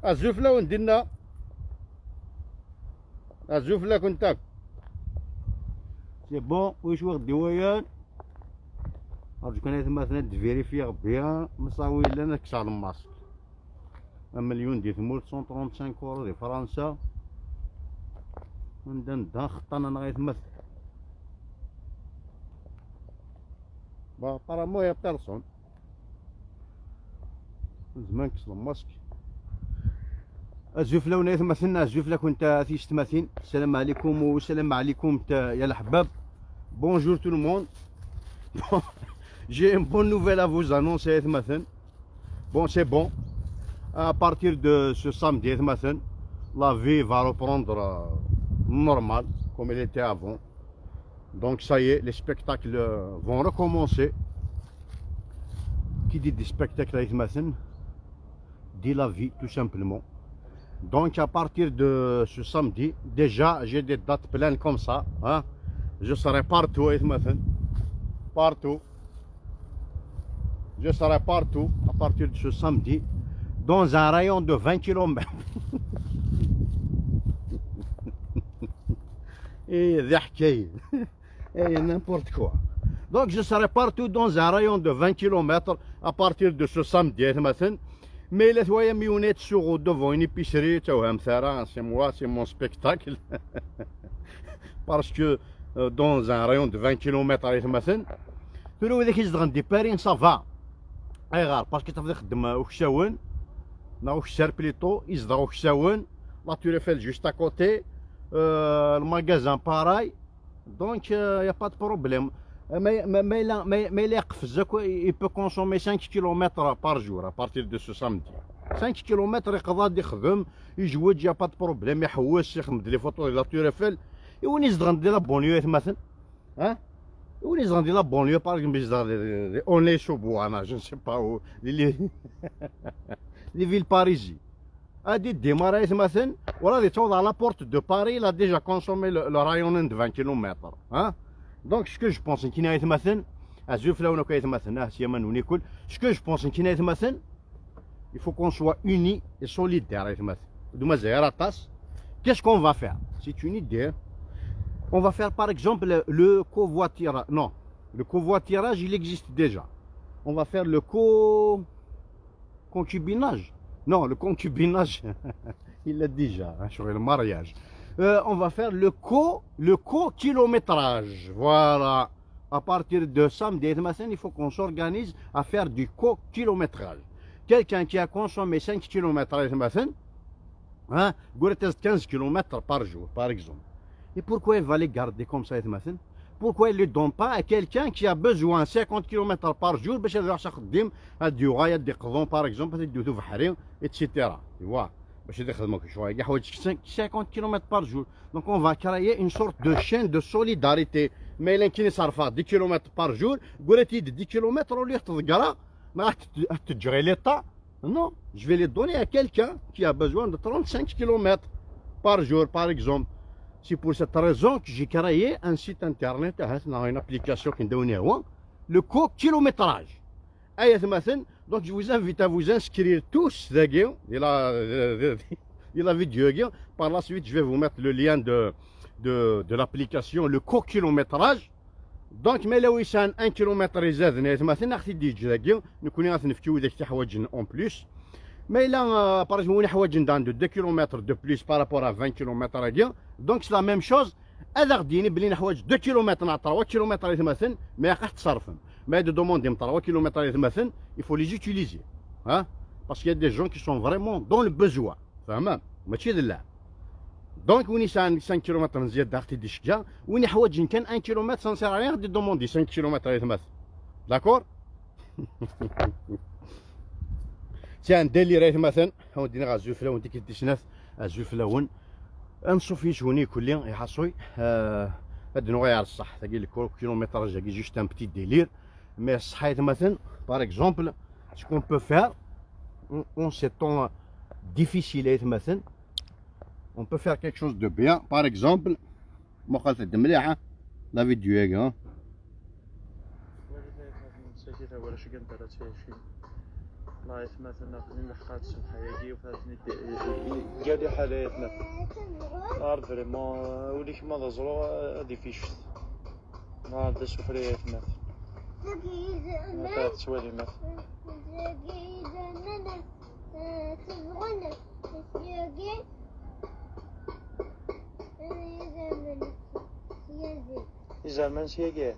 الزفلة وين درنا الزفلة كنتاك سي بون واش واخد دوايان رجع كان مثلا تفيريفي بيان مصاوي لنا كسر الماسك 1,000,000 €135 ديال فرنسا ندان خطانا انا غيتمثل ابارامون يا بيرسون زمان كسر الماسك الزفلة ونايت مثلنا الزفلة كنت في شتماثين. السلام عليكم والسلام عليكم يا الحباب. Bonjour tout le monde. J'ai une bonne nouvelle à vous annoncer مثلا. Bon c'est bon. À partir de ce samedi مثلا la vie va reprendre normal comme elle était avant. Donc ça y est, les spectacles vont recommencer. Qui dit des spectacles مثلا dit la vie tout simplement. Donc à partir de ce samedi, déjà j'ai des dates pleines comme ça, hein. Je serai partout, partout. Je serai partout à partir de ce samedi, dans un rayon de 20 km. Et n'importe quoi. Donc je serai partout dans un rayon de 20 km à partir de ce samedi. Mais les voyamionnettes sur devant une épicerie, c'est moi, c'est mon spectacle. Parce que dans un rayon de 20 km مثلا تقولوا اذا كيزدغن دي بارين صافا اي غار باسكو تفضل تخدم وكشاون نا وكشار بليطو يزدغ وكشاون لا تور ايفيل جوست ا كوتي الماغازان باراي دونك يا با دو بروبليم ما الا يقفزك il peut consommer 5 km par jour à partir de ce samedi 5 km يقدر يخدم يجوج يا با دو بروبليم يحوس يخدم لي فوتو لا تور ايفيل وين يزدغن ديال لا بونيو مثلا ها وين يزدغن ديال لا بونيو باغ اكزومبل يزدغن اون لي شوبو انا جو سي با لي فيل باريزي هادي ديماريت مثلا وراه توضع لا بورت دو باري لا ديجا كونسومي لو رايون دو 20 كيلومتر ها دونك شكو جو بونس كي نايت مثلا ازوفلا ونا كايت مثلا سيما نوني كل شكو جو بونس كي نايت مثلا il faut qu'on soit unis et solidaires مثلا دوما زيرا طاس qu'est-ce qu'on va faire c'est une idée. On va faire par exemple le covoiturage. Non, le covoiturage il existe déjà. On va faire le concubinage. Non, le concubinage, il l'a déjà, hein, sur le mariage. On va faire le co-kilométrage. Voilà. À partir de samedi, il faut qu'on s'organise à faire du co-kilométrage. Quelqu'un qui a consommé 5 km, hein, 15 km par jour, par exemple. Et pourquoi il va les garder comme ça, pourquoi il ne les donne pas à quelqu'un qui a besoin 50 km par jour باش يروح يخدم الديوغا يدي قضون par exemple يديو في حريم etc. tu vois باش يخدموا شويه حوايج 50 km par jour. Donc on va créer une sorte de chaîne de solidarité. ما الا كاين صرفه 10 km par jour قولتي 10 km ولا تتقرا ما تجري l'état. Non, je vais les donner à quelqu'un qui a besoin de 35 km par jour par exemple. C'est pour cette raison que j'ai créé un site internet, une application qui est le co-kilométrage. Donc je vous invite à vous inscrire tous de la vidéo. Par la suite, je vais vous mettre le lien de l'application, le co-kilométrage. Donc, mais là où il y a 1 km, en plus. Mais là, par exemple, on a 2 km de plus par rapport à 20 km. Donc c'est la même chose. أذا بلي نحواج 2 km مع 3 km مثلا ما يقدرش تصرفهم. Mais de demander 3 km مثلا, il faut les utiliser. Hein? Parce qu'il y a des gens qui sont vraiment dans le besoin. فاهمة؟ ماشي لا. Donc وين 5 km نزيد داختي دي شجع وين حواج كان 1 km ça ne sert à rien de demander 5 km مثلا. D'accord? C'est un délire مثلا ودينا غا الزفلة وانت كديش ناس الزفلة ون انصف يشوني كل يوم يحصوي هاد نوعي على الصح تاقي لك كيلومتر جاكي جوست ان بتي ديلير مي الصحيت مثلا باغ اكزومبل سكون بو فير اون سي طون ديفيسيل مثلا اون بو فير كيك شوز دو بيان باغ اكزومبل مو خالت مليحه لا فيديو هكا واش كان 23 نايت مثلا قلنا حقات الحياة وفاتني جالي حالات مثلا نهار فريمون وليك ما ضزرو هادي فيش نهار دا سفريات مثلا ما تسوالي مثلا زمان سياقي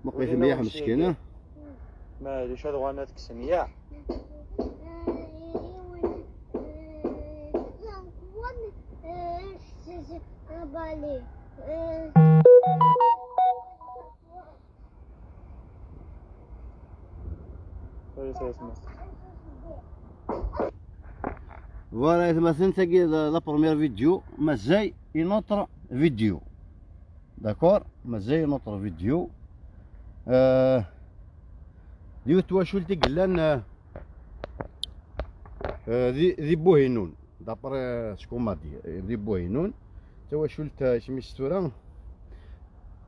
بقيت مليح مسكينة ماليش هاد غانا تكسن يا Voilà, مثلا تلاقي لا بروميير فيديو مازال اون اوتر فيديو داكور مازال اون اوتر فيديو ديو تواشولتي قلان ذي بوهينون دابري شكون ما دي ذي بوهينون تواشولت سميتو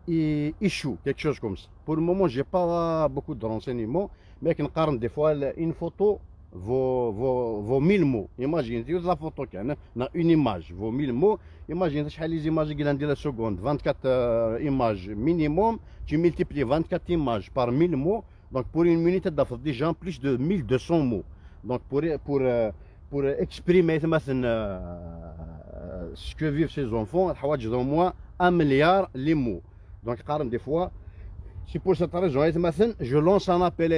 ايشو كيك شوز كوم سا بور المومون جي با بوكو دو رونسينيمون مي كنقارن دي فوا اون فوتو vaut 1000 mots. Imagine, tu la photo كان na une image vaut 1000 mots. Imagine شحال les images qui dans la seconde 24 images minimum, tu multiplies 24 images par 1000 mots. Donc pour une minute tu as déjà plus de 1200 mots. Donc pour exprimer ce que vivent ces enfants, il faut au moins 1 milliard les mots. Donc des fois c'est pour cette raison je lance un appel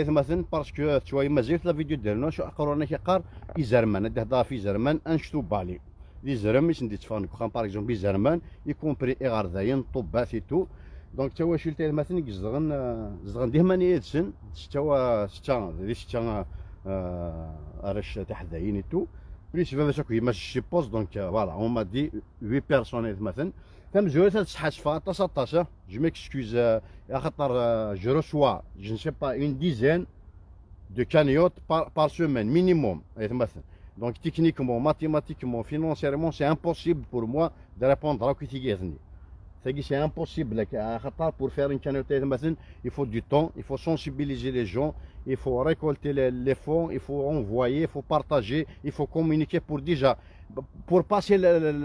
parce que tu vois imagine la vidéo ديالنا شو اقرونا كيقار يزرمان هذا في زرمان انشتو بالي لي زرم مش ندير تفان كون باغ اكزومبل زرمان يكومبري اغارذاين طبات تو دونك تا واش قلت مثلا زغن ديما نيتسن ستا دي ستا راش تحداين تو بليس فما شكو ما شي بوست دونك فوالا اون ما دي 8 بيرسون مثلا تم زويت تشحاش فا 19 جو ميكسكوز خاطر جو ريسوا جو نسي با اون ديزين de cagnottes par semaine minimum. Donc techniquement, mathématiquement, financièrement, c'est impossible pour moi de répondre à ce qui c'est impossible. Pour faire une cagnotte, il faut du temps, il faut sensibiliser les gens, il faut récolter les fonds, il faut envoyer, il faut partager, il faut communiquer pour passer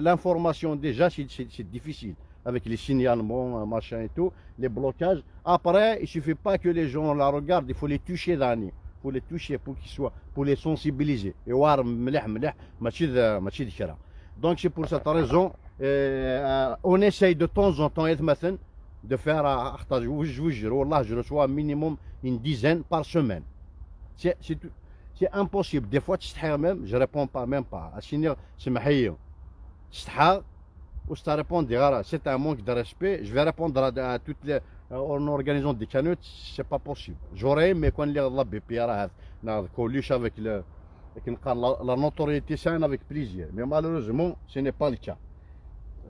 l'information déjà, c'est difficile. Avec les signalements, machin et tout, les blocages. Après, il suffit pas que les gens la regardent, il faut les toucher d'année. Pour les toucher, pour qu'ils soient, pour les sensibiliser. Et voir donc c'est pour cette raison, on essaye de temps en temps de faire, je reçois minimum une dizaine par semaine. C'est impossible. Des fois, même, je réponds pas, même pas. C'est un manque de respect. Je vais répondre à toutes les. En organisant des cagnottes, c'est pas possible. J'aurais aimé qu'on les coliche avec la notoriété saine avec plaisir. Mais malheureusement, ce n'est pas le cas.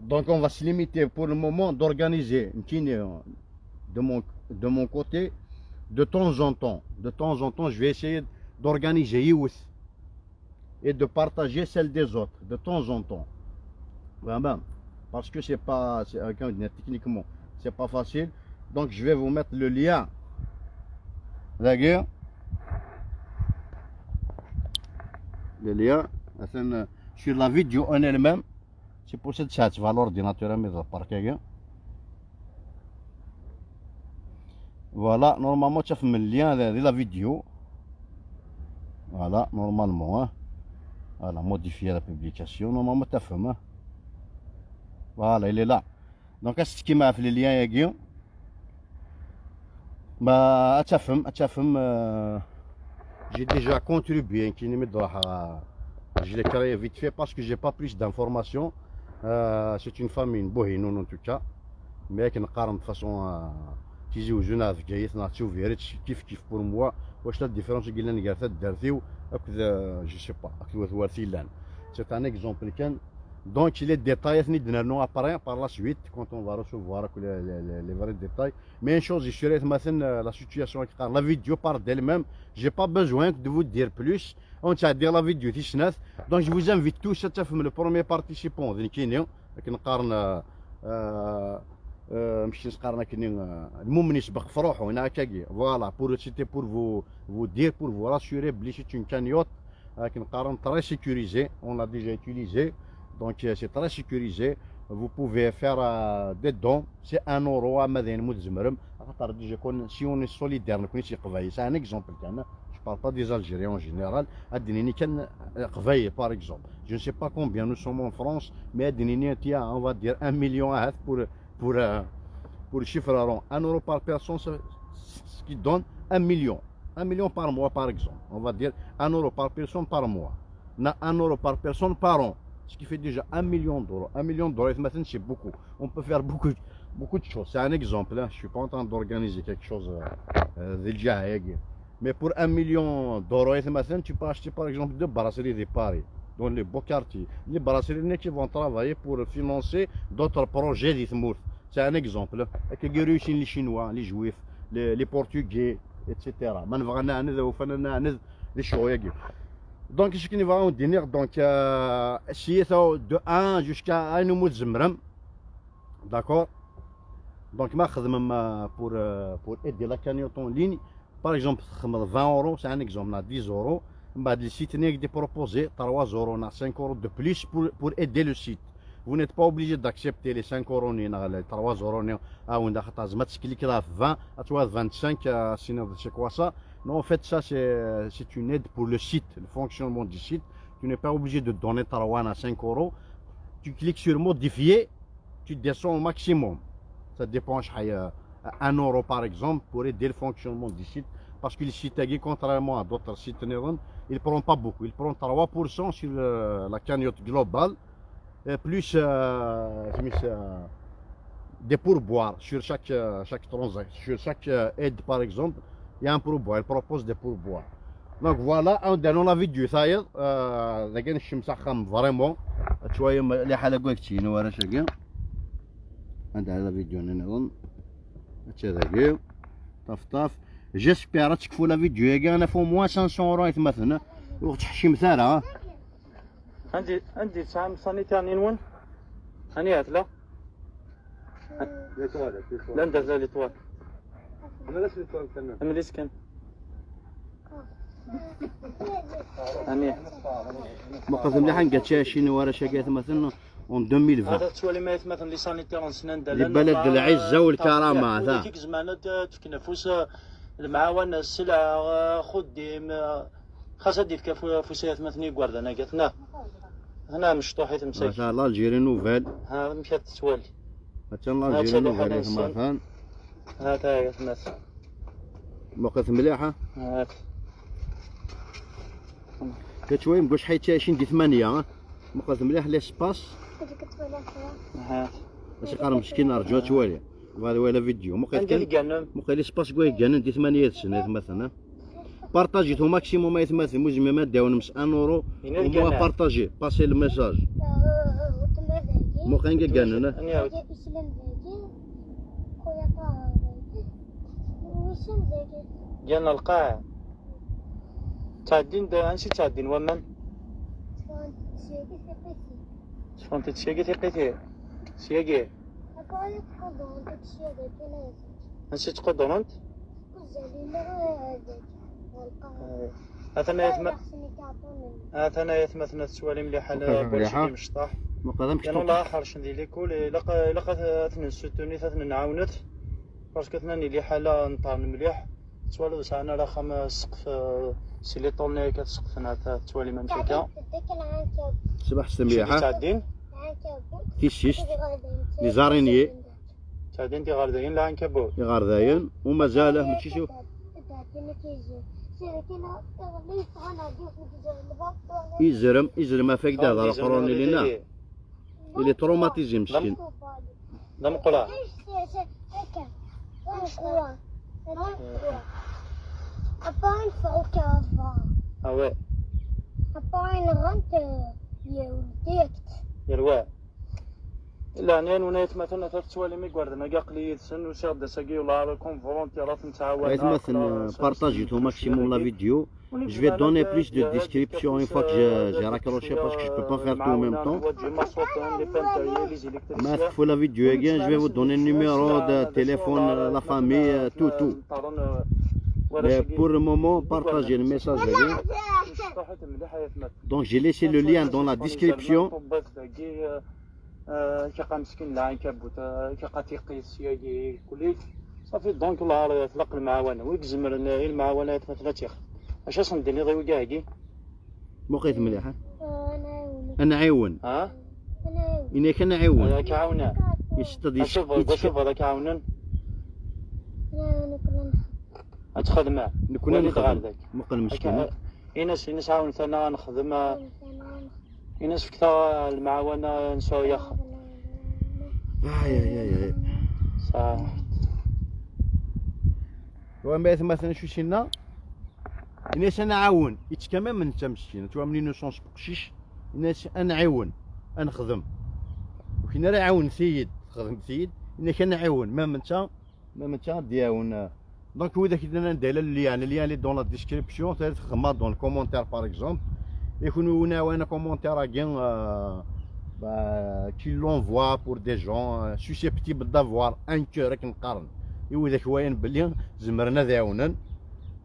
Donc on va se limiter pour le moment d'organiser une cagnotte de mon côté de temps en temps. De temps en temps, je vais essayer d'organiser youth et de partager celle des autres de temps en temps. Vraiment. Parce que c'est pas, techniquement, c'est pas facile. Donc je vais vous mettre le lien. D'accord? Le lien sur la vidéo en elle-même. C'est pour cette chat, va l'ordinateur à mettre par quelqu'un. Voilà, normalement tu as fait le lien de la vidéo. Voilà, normalement. Hein. Voilà, modifier la publication. Normalement tu as fait. Hein. Voilà, il est là. Donc est-ce qu'il m'a fait le lien à Guillaume? Bah, j'ai déjà contribué, je l'ai créé vite fait parce que j'ai pas plus d'informations. C'est une famille, une bohine en tout cas, mais qui de façon تيجي وجونا في جايتنا تشوف يا ريت كيف pour moi واش لا ديفيرونس اللي قلنا قالت دارتيو هكذا جو سي با هكذا ورثيلان سي ان اكزومبل كان. Donc les détails, nous apparaît par la suite quand on va recevoir les vrais détails. Mais une chose, je suis la situation, la vidéo parle d'elle-même. J'ai pas besoin de vous dire plus. On t'a dit la vidéo. Donc je vous invite tous à faire le premier participant. ماشي نسقارنا كني المهم يسبق في روحو هنا هكاكي فوالا بور سيتي بور فو دير بور فو راسيوري بلي سي اون كانيوت لكن قارن تري سيكوريزي اون لا ديجا utilisé donc c'est très sécurisé vous pouvez faire des dons c'est 1 euro ماذا نموت زمرم خاطر ديجا كون سي اون سوليدير نكون شي قبايل سي ان اكزومبل تاعنا je parle pas des Algériens en général adnini كان قبايل par exemple je ne sais pas combien nous sommes en France mais adnini tiens on va dire 1 million pour le chiffre rond 1 euro par personne ce qui donne 1 million par mois par exemple on va dire 1 euro par personne par mois 1 euro par personne par an ce qui fait déjà 1 million d'euros 1 million d'euros c'est beaucoup on peut faire beaucoup de choses c'est un exemple hein. Je suis pas en train d'organiser quelque chose mais pour 1 million d'euros tu peux acheter par exemple deux brasseries de Paris dans les beaux quartiers les brasseries qui vont travailler pour financer d'autres projets d'Ithmour c'est un exemple avec les Russes les Chinois les Juifs les Portugais etc les Chouïgues. Donc ce qui va en dîner donc de 1 jusqu'à 1 mois de d'accord donc ma pour aider la cagnotte en ligne par exemple 20 euros c'est un exemple 10 euros le site n'est proposé 3 euros 5 euros de plus pour aider le site vous n'êtes pas obligé d'accepter les 5 euros ni les 3 euros ou cliquez là 20 à toi 25 c'est quoi ça. Non, en fait, ça, c'est une aide pour le site, le fonctionnement du site. Tu n'es pas obligé de donner Tarouane à 5 euros. Tu cliques sur modifier, tu descends au maximum. Ça dépend, 1 euro par exemple, pour aider le fonctionnement du site. Parce que le site, contrairement à d'autres sites, il ne prend pas beaucoup. Il prend 3% sur la cagnotte globale, plus des pourboires sur chaque transaction, sur chaque aide par exemple. Il y a un pourboire, elle propose des pourboires. Donc voilà, dans la vidéo, ça y est, لكن الشمس خام فريمون شويه اللي حاله كويكتي هنا ورا شاكي عندها لا فيديو هنا نظن هكا طاف جيسبيغ تكفوا لا فيديو ياكي انا فو موان 500 اورو يتمثلنا وقت حشي مثالها عندي سام سانيتير وين هاني لا لا ندير لي توال انا لاش لي توال كان انا ليش كان هاني مقدم مليح نقات شي ورا شاكيت مثلا اون 2020 هذا تولي ما مثلا لي سانيتير سنان دال لبلد العزه والكرامه هذا كيك زمان تكنفوس المعاون السلع خديم خاصها دير كفوسيات مثلا يقعد انا قالت هنا مشطوحيت مساكين ما شاء الله الجيري نوفيل ها مشات تولي حتى الله الجيري نوفيل مثلا هذا يا ناس موقف مليحه هاك كتشوي مقولش حيت 8 موقف مليح ليسباس ها باش قارن مسكين رجعوا توالي وهذا ولا فيديو موقف ليسباس كوي كان دي 8 سنين مثلا بارطاجيتو ماكسيموم يتمثل مجمع داو نمس 1 اورو وموا بارطاجي باسي الميساج موقع كان جانا القاع تعدين دا انشي تعدين ومن شلون تتشيقي تيقيتي شيقي انشي تقدر انت اثنا يتمثل تسوالي مليحه لبولشي مشطاح كانوا الاخر شندير لي كل لقى اثنين ستوني اثنين نعاونت باسكو ثناني لي حاله نطار مليح توالو ساعنا راه خام السقف سي لي طولني كتسقف هنا توالي ما مشيكا صباح السميحه تعدين تيشيست لي زارينيي تعدين دي غاردين لا عنكبوت لي غاردين ومازال ماشي شوف يزرم افيك دابا القرون لينا اللي تروماتيزي مسكين لا مقلا Apaan فوقها اوي apaan rand je dikt يلوا لا نين ونيت مثلا تتسوالي مي قرد ما قليل سن وشاد ساقي ولا كون فولونتيرات نتعاون Allez, maintenant, partagez au maximum la vidéo. Je vais donner plus de description une fois que j'ai raccroché parce que je ne peux pas faire tout en même temps. Mais il faut la vidéo, je vais vous donner le numéro de téléphone, la famille, tout. Mais pour le moment, partagez le message. Donc j'ai laissé le lien dans la description. كيبقى مسكين لا عنكبوت كيبقى تيقيس كليت صافي دونك الله تلقى المعاونه ويكزمر المعاونات مثلا تيخ اش اصلا ندير غير كاعكي موقيت مليح. انا عيون. ها انا كنعيون. كعاونا يستضيف. شوف هذا كعاونا تخدم نكون نخدم مقل مسكين. إناس عاون ثنا نخدم إناس كثر المعاونة نسوي يخ. اي صح. وما مثلا شو شينا الناس انا عاون يتكمل من انت مسكين تو منين نصونس بقشيش الناس انا عاون نخدم وكنا راه عاون سيد خدم سيد انا كنعاون ما انت دياون دونك هو داك اللي ندير اللي اللي دون لا ديسكريبسيون تاع خدمه دون الكومونتير باغ اكزومبل يكونوا هنا كومونتير كاين qui l'envoie pour des gens susceptibles d'avoir un cœur كنقارن ايوا داك واين بلي زمرنا داونا.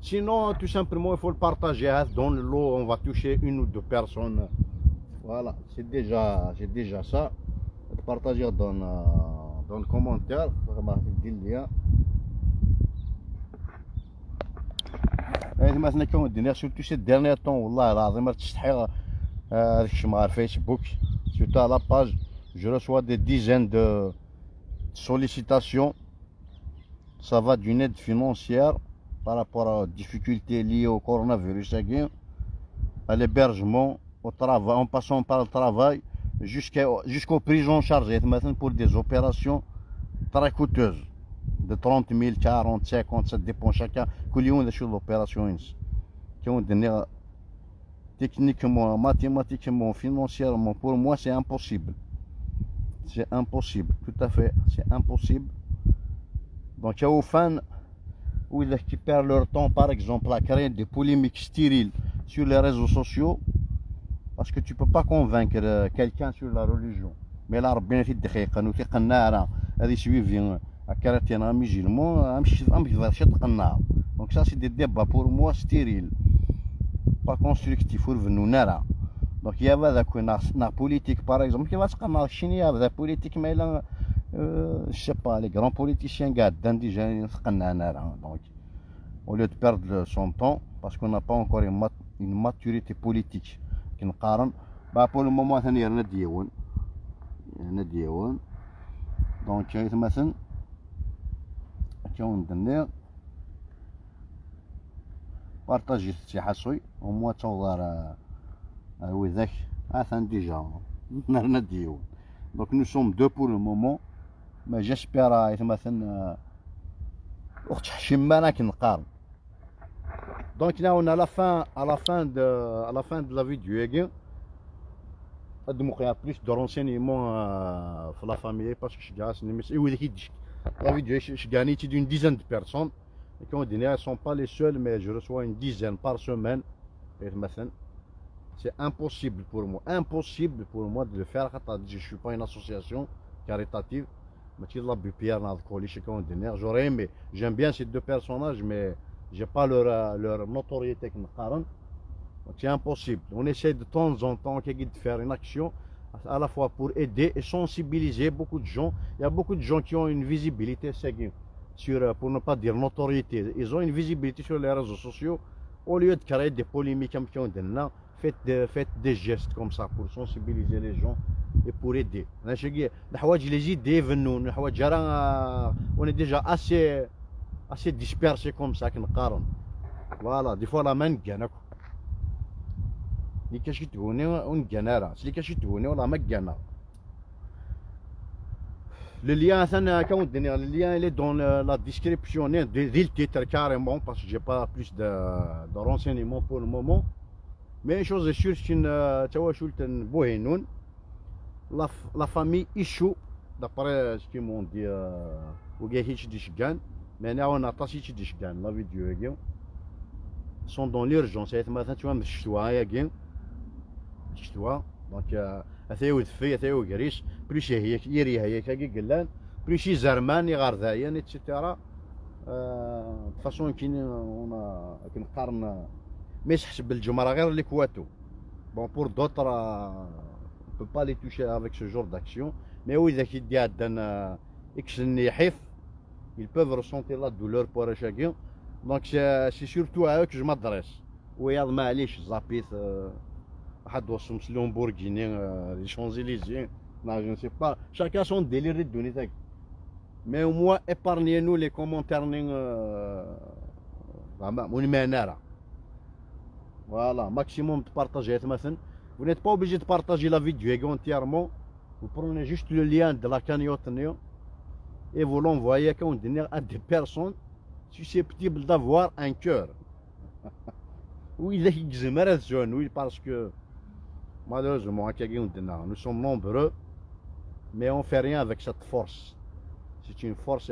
Sinon, tout simplement, il faut le partager dans le lot. On va toucher une ou deux personnes. Voilà, c'est déjà ça. Partager dans le commentaire. مثلا كون الدنيا سورتو سي ديرنيير طون والله العظيم راه تستحي هذاك الشيء مع الفيسبوك سورتو على باج جو ريسوا دي ديزين دو sollicitations. Ça va d'une aide financière par rapport aux difficultés liées au coronavirus, à l'hébergement, au travail, en passant par le travail, jusqu'aux prises en charge, pour des opérations très coûteuses, de 30 000, 40, 50, ça dépend chacun, de l'opération. Techniquement, mathématiquement, financièrement, pour moi c'est impossible. C'est impossible, tout à fait, c'est impossible. Donc il y a aux fans qui perdent leur temps par exemple à créer des polémiques stériles sur les réseaux sociaux parce que tu peux pas convaincre quelqu'un sur la religion. Mais là ربنا في الدقيقة نو تيقنا راه هذه سويفي كراتينا ميجيلمون امشي تقنع. Donc ça c'est des débats pour moi stériles, pas constructifs ورفنو نرى. Donc il y avait ذاك نا politique par exemple qui va تقنع الشينيا ذا politique ما إلا je sais pas, les grands politiciens قاعدين déjà يتقنعنا. Donc au lieu de perdre son temps parce qu'on n'a pas encore une maturité politique qui nous قارن pour le moment ثاني رانا ديون. Donc مثلا كون ندير بارطاجي شي حصوي وموا توضر وذاك ثاني ديجا رانا ديون. Donc nous sommes deux pour le moment. Mais j'espère مثلا وقت حشمانا كنقارن. Donc là on a à la fin de la vidéo قدموا plus de renseignements pour la famille parce que je gagne la vidéo je gagne d'une dizaine de personnes et quand on dit elles sont pas les seules mais je reçois une dizaine par semaine. C'est impossible pour moi de le faire. Je suis pas une association caritative. J'aurais aimé, j'aime bien ces deux personnages mais j'ai pas leur notoriété. C'est impossible. On essaie de temps en temps de faire une action à la fois pour aider et sensibiliser beaucoup de gens. Il y a beaucoup de gens qui ont une visibilité sur, pour ne pas dire notoriété, ils ont une visibilité sur les réseaux sociaux. Au lieu de créer des polémiques comme qui ont dit, faites des gestes comme ça pour sensibiliser les gens et pour aider. Les idées viennent, on est déjà assez dispersés comme ça. Voilà, des fois la main gagne. Les cachets tournés, on gagne. Les cachets tournés, on la main gagne. Le lien, le lien il est dans la description du titre carrément parce que j'ai pas plus de renseignements pour le moment. Mais une chose est sûre, c'est que la famille Ichou d'après ce qu'ils m'ont dit, mais on a pas la vidéo sont dans l'urgence. مثلا tu vois الشتوى ياكين الشتوى دونك اثيو دفي اثيو كريش بريشي هي يريها هي كاكي قلان بريشي زرمان يغار ذايا ايتترا فاصون كنقارن ما يسحش بالجمره غير اللي كواتو بون بور دوطر on peut pas les toucher avec ce genre d'action mais oui اذا كيدي عندنا اكشن يحيف ils peuvent ressentir la douleur pour chacun. Donc c'est surtout à eux que je m'adresse. Oui, معليش زابيت واحد وصمت لومبورغيني les Champs-Élysées. Non, je ne sais pas. Chacun son délire de donner. Mais au moins épargnez-nous les commentaires voilà, maximum de partager. Vous n'êtes pas obligé de partager la vidéo entièrement. Vous prenez juste le lien de la cagnotte et vous l'envoyez à des personnes susceptibles d'avoir un cœur. Oui, oui, parce que malheureusement, nous sommes nombreux, mais on ne fait rien avec cette force. C'est une force,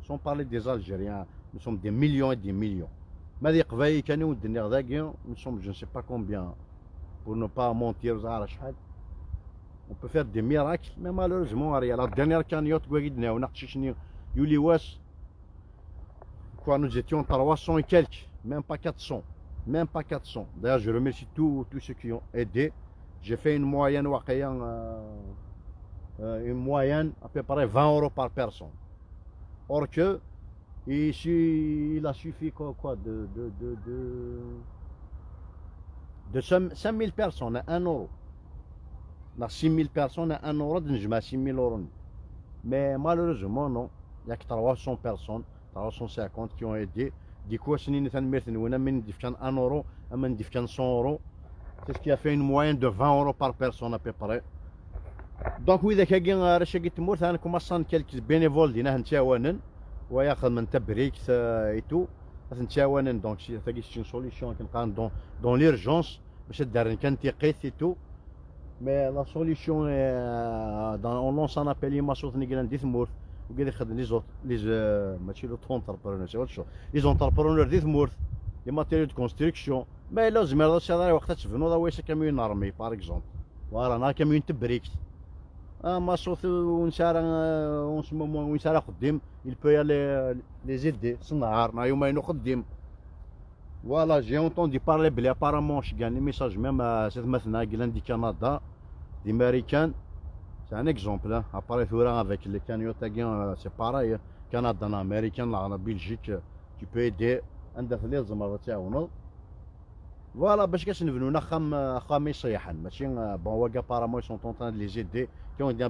sans parler des Algériens, nous sommes des millions et des millions. Mais nous sommes je ne sais pas combien, pour ne pas mentir aux Arachad. On peut faire des miracles, mais malheureusement, la dernière cagnotte, quoi, nous étions 300 et quelques, même pas 400. Même pas 400. D'ailleurs, je remercie tous ceux qui ont aidé. J'ai fait une moyenne à peu près 20 euros par personne. Or que, il a suffi de 5000 personnes à 1 euro. 6000 personnes à 1 euro, je mets 6000 euros. Mais malheureusement, non. Il n'y a que 300 personnes, 350 qui ont aidé. Du coup, si nous avons 1 euro, 100 euros. C'est ce qui a fait une moyenne de 20 euros par personne à peu près. Donc, oui, il y a quelques bénévoles qui et tout. Donc, c'est une solution dans l'urgence. Et tout. Mais la solution est, on lance un appel les entrepreneurs les matériaux de construction. Mais là, une armée, par exemple. Voilà, on a une brique. Il peut y aller les aider. Voilà, j'ai entendu parler, mais apparemment, je gagne des messages même à cette matinée du Canada, des Américains. C'est un exemple. Hein. Après, avec les cagnottes, c'est pareil. Canada, Américain, la Belgique, tu peux aider. Voilà, parce que c'est devenu apparemment, ils sont en train de les aider. Parce que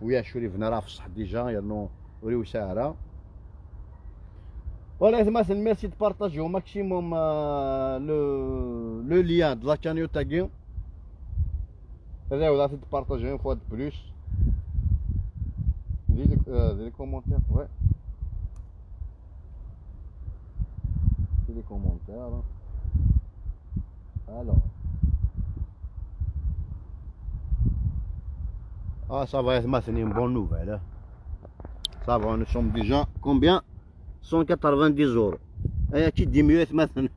oui, je suis venu à déjà, il y a voilà, merci de partager au maximum le lien de la cagnotte. Vous avez de partager une fois de plus. Les commentaires, ouais. Les commentaires. Alors. Ah, ça va être une bonne nouvelle. Hein. Ça va, nous sommes déjà combien 190 euros. Et qui diminue maintenant.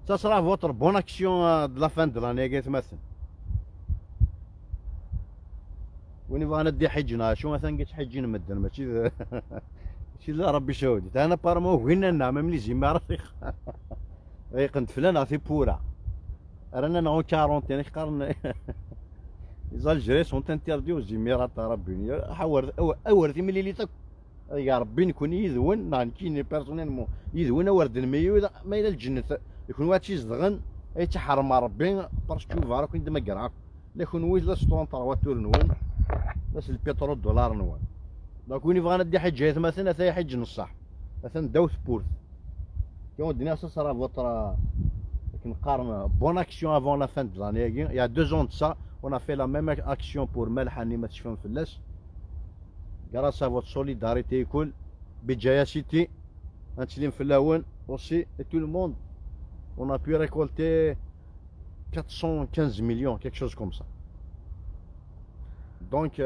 Ça sera votre bonne action de la fin de l'année. ونبغى ندي حجنا شو مثلا قلت حجين مدن ماشي شي لا ربي شهودي انا بارمو وين نعم مليزي ما عرف اي قنت فلان في بورا رانا نعو 40 يعني قرن les Algériens sont interdits aux Émirats arabes unis اورد ملي لي يا ربي نكون يذون نان كاين بيرسونيلمون يذون اورد الميو ما الى الجنه يكون واحد شي زغن اي تحرم ربي باسكو فارا كنت ما كراك لكن ويز لا ستون طرواتور نون بس البترول الدولار نوال دونك وين بغا ندي حجه مثلا ثاي حج نصح مثلا داو سبورت كون دينا صرا فوتر كنقارن بون اكسيون افون لا فان دو لاني يا 2 ans de ça on a fait la même action pour Melhani ما تشفون فلاش grâce à votre solidarité école Béjaïa City Antilim Felaouen aussi et tout le monde on a pu récolter 415 millions quelque chose comme ça donc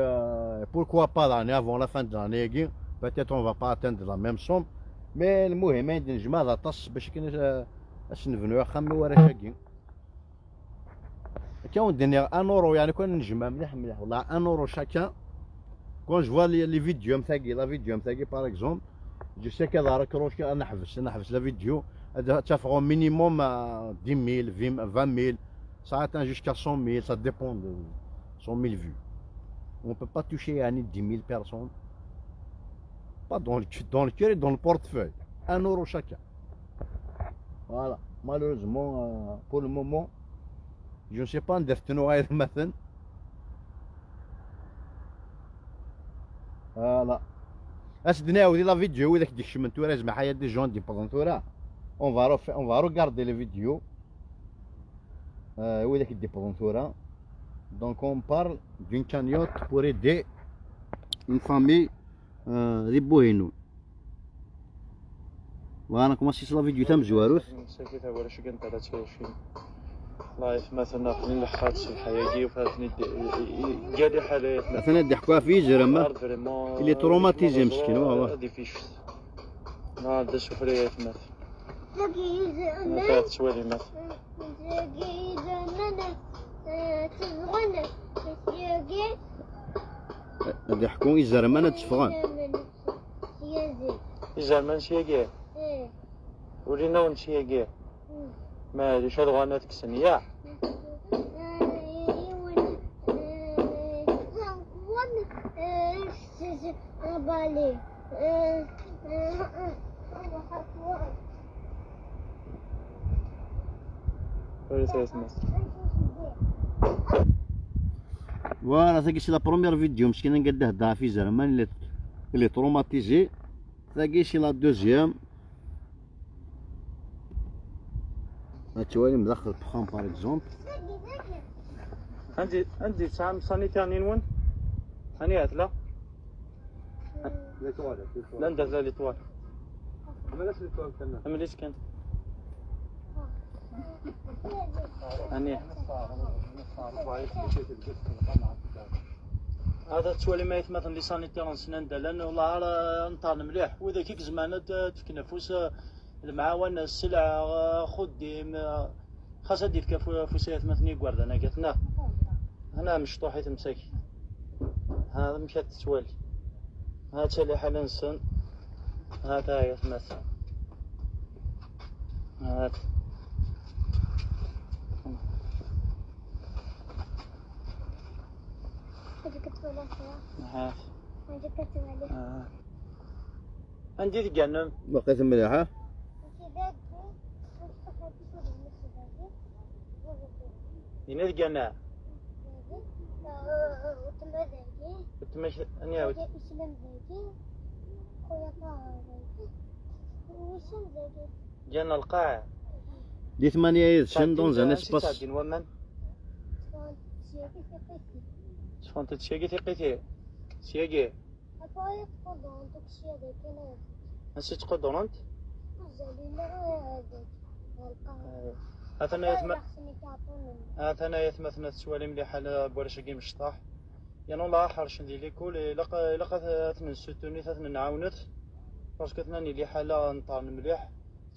pourquoi pas l'année avant la fin de l'année peut-être on va pas atteindre la même somme mais المهم عندنا نجمع غطاس باش باش نبنيو خامي ورا شاكين كاين دينيغ 1 اورو يعني كون نجمع مليح مليح والله 1 اورو شاكان كون جو لي فيديو متاعي لا فيديو متاعي باغ اكزومبل جو سي كذا راك روش نحبس لا فيديو تفعوا مينيموم 10000 20000 ساعات جوسكا 100000 ça dépend de 100000 vues on peut pas toucher يعني 10000 personnes pas dans le cœur et dans le portefeuille 1 euro chacun voilà malheureusement pour le moment je ne sais pas ندفنوا غير مثلا فوالا اسدنا ودي لا فيديو وذاك ديك الشمنتوره زعما حياه دي جون دي بونتورا on va regarder les vidéos وذاك دي بونتورا donc on parle d'une cagnotte pour aider une famille دي بوهينو وانا كما سيس لا فيديو تام زواروث ساكت ولا شي كنت على شي لايف مثلا قليل لحقات شي حياجي وفاتني قادي حالات مثلا ضحكوا في زرما اللي تروماتيزي مسكين واه دي فيش ما عندها سفريات مثلا زكي فات شوالي مثلا زكي زمان تزغن زكي ضحكوا زرما تفغان زمان شياكي ولينا ونشياكي ما هادي شاد غاناتك سنيا بالي Voilà, c'est la première vidéo. Je suis dans في زرمان اللي traumatisé. C'est la deuxième. Tu vois, il me دخل بخام par exemple. عندي سام سانيتير نين هاني لا لا ندير لا ليطوال مالاش ليطوال كنا ماليش كان هاني هذا تولي ما يتمثل لي سانيتير نسنان لان والله راه نطان مليح واذا كيك زمانه تكنفوس المعاون السلع خديم خاصة ديك فوسيات مثني قوارد انا قلت هنا مشطوحي تمساكي هذا مشات تتوالي هذا تالي حالا نسن هذا هي تمثل هذا عندي ذقنم بقيت مليحة هنا ذقنا وتمشي أنا جانا القاع دي 8 يدشن دون زان اسباس شلون تتشيقي ثقيتي سياقي هسه تقدرنت أثناء يتمثل السوالي مليحة بورشاقي مشطاح يعني والله حرش ندير لي كل لقى اثنين ستوني اثنين نعاونت باسكو ثناني لي حالة نطارن مليح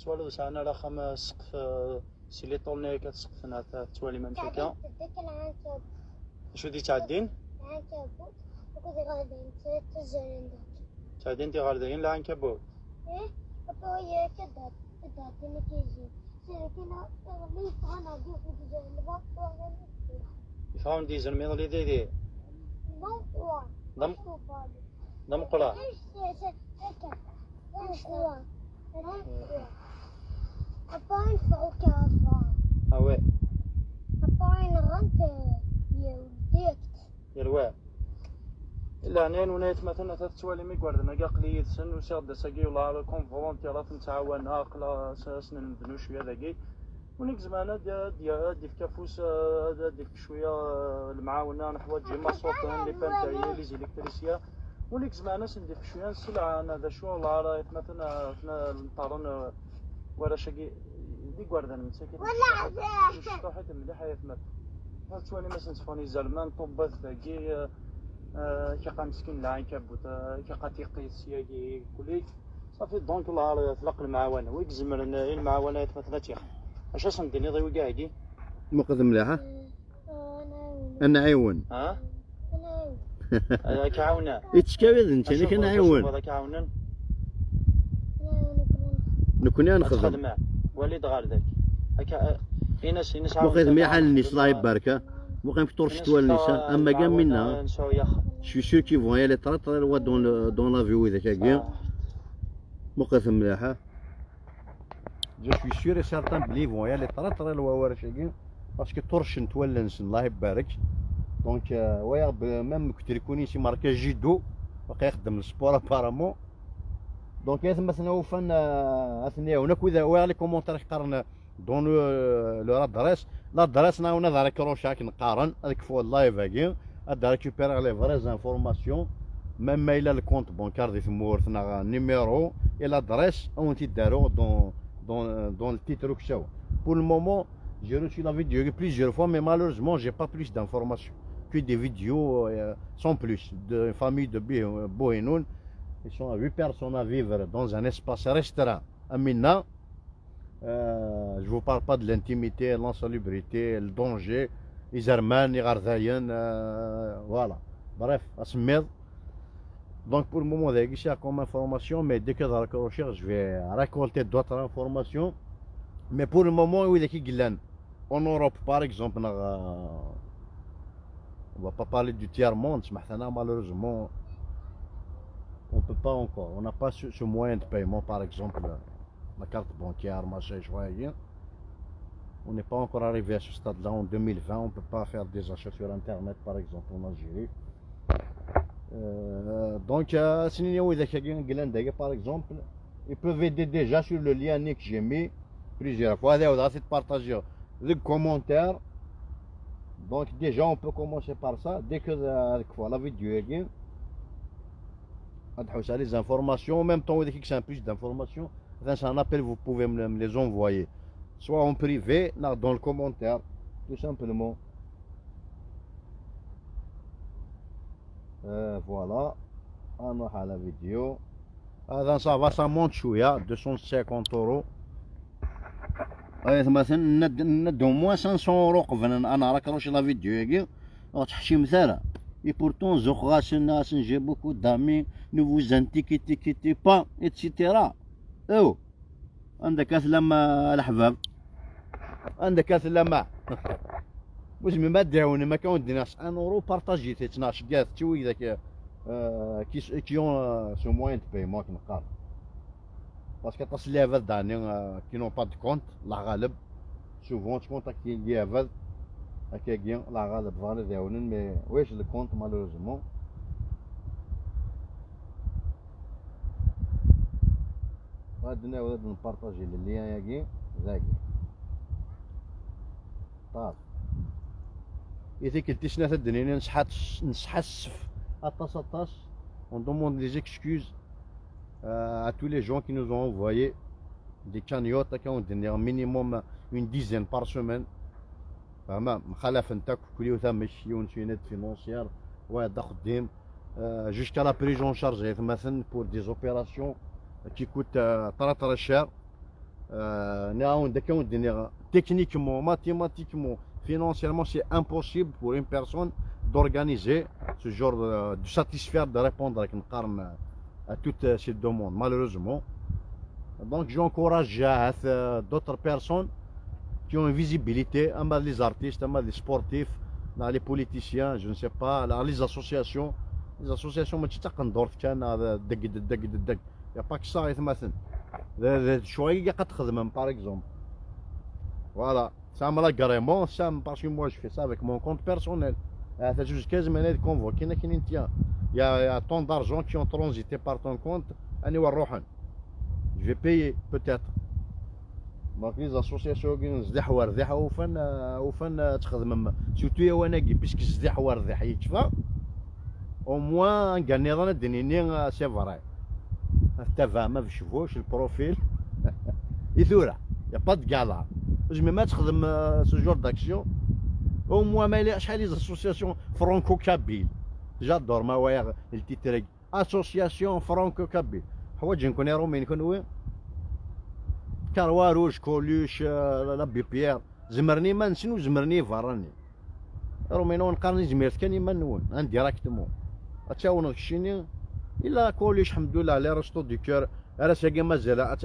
توالو ساعنا راه خام سقف سيلي طولني كتسقفنا توالي ما مشي كا شو دي تعدين تعدين دي غاردين لا عنكبوت ايه هي كذا كذا كيجي سيركنا لي انا دي في الباب يفهم دي زلمي اللي دي دم قلا أباين فوق أباين هوا أباين غنت يوديك يلوا إلا نين ونيت مثلا تتسوالي ميقورد ما قاقلي يدسن وسيغ ساقي ولا كون فولونتيرات نتعاون أقلا ساسنا نبنو شوية ذاكي ونيك زمانة دي في كافوس دي في شوية المعاونة نحو جيما صوتان لي بانتايا لي زيليكتريسيا وليك زعما سندي في شويه السلعه انا ذا شو والله راه مثلا نطارن ولا شقي دي غاردن مساكين ولا مش طاحت مليحه يا تمات تواني مثلا تفوني زلمان طوبات ذاكي كيقا مسكين العين كابوت كيقا تيقيس ياكي كلي صافي دونك الله تلق المعاونه ويك زمر المعاونه مثلا تيخ اش صندي لي ضيو كاعكي مقدم مليحة أنا أنا عيون ها أنا كعاونا يتشكاوي انت انا كان عيون هذا كعاونا نكون نخدم خدمه وليد غير ذاك هكا إناس مقدم مليحة الناس الله يباركها وكان فطور شتوى النساء اما كاع منا شو سور كي فون يالي طرا طرا لوا دون لا فيو ذاك كاع مقدم مليحة جو سوي سور سارتان بلي فون يالي طرا طرا لوا ورشاكي باسكو طرش نتولنس الله يبارك دونك ويا ميم كنت يكوني شي ماركه جيدو باقي يخدم السبور ابارامون دونك يا مثلا وفن اثنيا هناك واذا ويا لي كومونتير يقارن دون لو لادريس لادريس ناونا ذا كروشاك نقارن هذيك فوا اللايف هاكي هذا ريكوبير لي فري زانفورماسيون ميم ما الى الكونت بونكار دي ثمورتنا نيميرو اي لادريس او انت دارو دون التيتر كشاو بور المومون j'ai reçu la vidéo plusieurs fois mais malheureusement j'ai pas plus d'informations que des vidéos sans plus de famille de Bohinoun. Ils sont 8 personnes à vivre dans un espace restreint à Mina. Je ne vous parle pas de l'intimité, l'insalubrité, le danger, les Armanes, les Gardaïens, voilà. Bref, à ce merde. Donc pour le moment, j'ai comme information, mais dès que dans la recherche, je vais récolter d'autres informations. Mais pour le moment, où il est en Europe, par exemple, on va pas parler du tiers-monde, malheureusement, on peut pas encore. On n'a pas ce moyen de paiement, par exemple, la carte bancaire, machin, je vois rien. On n'est pas encore arrivé à ce stade-là en 2020. On peut pas faire des achats sur Internet, par exemple, en Algérie. Donc, par exemple, ils peuvent aider déjà sur le lien que j'ai mis plusieurs fois. C'est de partager les commentaires. Donc déjà on peut commencer par ça. Dès que la vidéo est bien, les informations, en même temps dès que c'est un plus d'informations, c'est un appel, vous pouvez me les envoyer. Soit en privé, dans le commentaire, tout simplement. Voilà. On a la vidéo. Ça va, ça monte chouïa, 250 €. مثلا ندو موان 500 € قبل انا راك روش لا فيديو ياكي تحشي مثالا اي بورتون زوخ غاسن جي بوكو دامي نو فوز انتيكيتي با اتسيتيرا او عندك لما الحباب عندك لما واش ما داوني ما كاون ديناس 1 € بارطاجي 12 كاع توي ذاك كيون سو موان دو بايمون كنقال باسكو تصل لي هذا داني كي نون با دو كونت لا غالب سوفون تكونتاكتي لي هذا هكاكيا لا غالب فانا داونن مي واش الكونت مالوروزمون غادنا ولاد نبارطاجي اللين ياكي ذاكي طاف إذا كنتي شنا تدنيني نسحسف أطاس on demande des excuses à tous les gens qui nous ont envoyé des cagnottes qui ont donné un minimum une dizaine par semaine. مخالف نتاك كل ثم مشيونات financière وهذا خديم jusqu'à la prise en charge مثلا pour des opérations qui coûtent très cher. Techniquement, mathématiquement, financièrement, c'est impossible pour une personne d'organiser ce genre de satisfaire, de répondre à toutes ces demandes, malheureusement. Donc j'encourage d'autres personnes qui ont une visibilité, les artistes, les sportifs, les politiciens, je ne sais pas, les associations. Les associations, il n'y a pas que ça, par exemple. Voilà, ça me l'a carrément, parce que moi je fais ça avec mon compte personnel. Il y a tant d'argent qui ont transité par ton compte, je vais payer peut-être. Donc les associations qui nous surtout او موان قال نظام دنيني سي فري التفاهمه في الشفوش البروفيل يثوره يا با دو كالا زعما ما تخدم سو جور داكسيون او موان ما شحال لي اسوسياسيون فرانكو كابيل جادور ما وايا التيتريك اسوسياسيون فرانكو كابيل حوايج نكون رومين نكون وين كارواروش كولوش لا بي بيير زمرني ما نسنو زمرني فراني رومينو نقارني زميرت كاني ما نون انديريكتومون اتاون الشيني الا كوليش الحمد لله على رستو دو كور راه ساكي مازال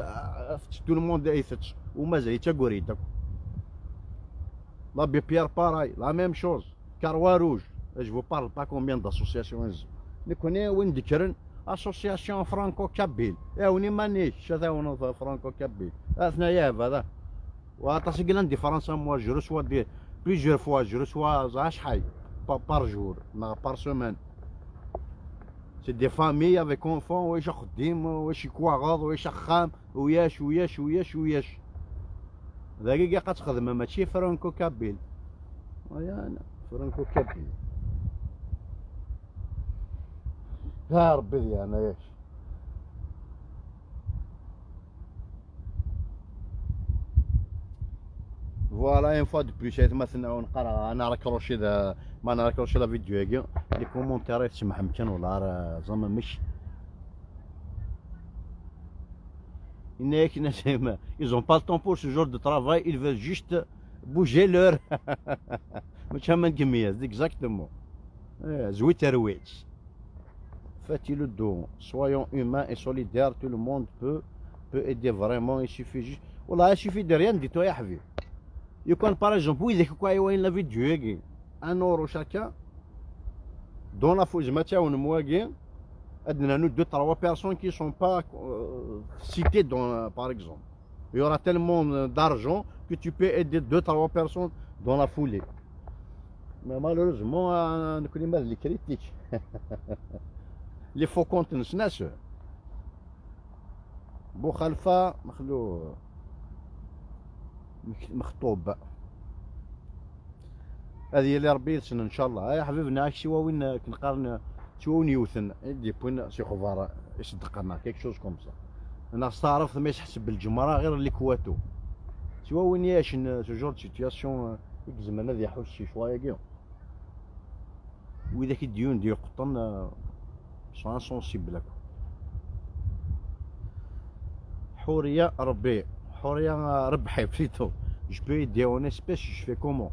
تو الموند ايثت ومازال تاكوريتك لا بي بيير باراي لا ميم شوز كارواروج جو بارل با كومبيان داسوسياسيونز نكوني وين ذكرن اسوسياسيون فرانكو كابيل ياوني مانيش شذاون فرانكو كابيل اثنايا هذا وعطاس قلنا دي فرنسا موا جو رسوا دي بليزيور فوا جو رسوا زعما شحال بار جور بار سومان سي دي فامي افيك اونفون واش خديم واش كواغاض واش خام وياش وياش وياش وياش ذاك كاع كتخدم ماشي فرانكو كابيل ويا انا فرانكو كابيل يا ربي ديالنا ياك فوالا اون فوا دو بليس مثلا نقرا انا راكروشي ما انا راكروشي لا فيديو هاكي لي كومونتير تسمح مكان ولا راه زعما مش هناك ناس ils ont pas le temps pour ce genre de travail ils veulent juste bouger leur ماشي ما نكمياش اكزاكتومون زوي ترويج فاتي لو دو soyons humains et solidaires tout le monde peut aider vraiment il suffit juste والله il suffit de rien du tout يا حبيبي You can par exemple, oui, il la vidéo, un euro chacun. Dans la foule, je mets un moyen. Nous 2-3 personnes qui ne sont pas citées dans, par exemple. Il y aura tellement d'argent que tu peux aider 2-3 personnes dans la foulée. Mais malheureusement, nous connaissons les critiques. Les faux contenus, c'est ça. Bou Khalfa, مخطوب هذه اللي ربي يسن ان شاء الله يا حبيبنا شوا وين كنقارن شوا وين يوثن دي بوين سي خوفار يصدقنا كيك شوز كوم سا انا استعرفت ما يحسب بالجمره غير اللي كواتو شوا وين ياشن سو جور سيتياسيون يكزم هذا يحوس شي شويه كيو وذاك الديون ديال قطن سون سونسيبل حوريه ربي حوريه ربحي بليتو جو بو يدي اون اسبيس جو في كومون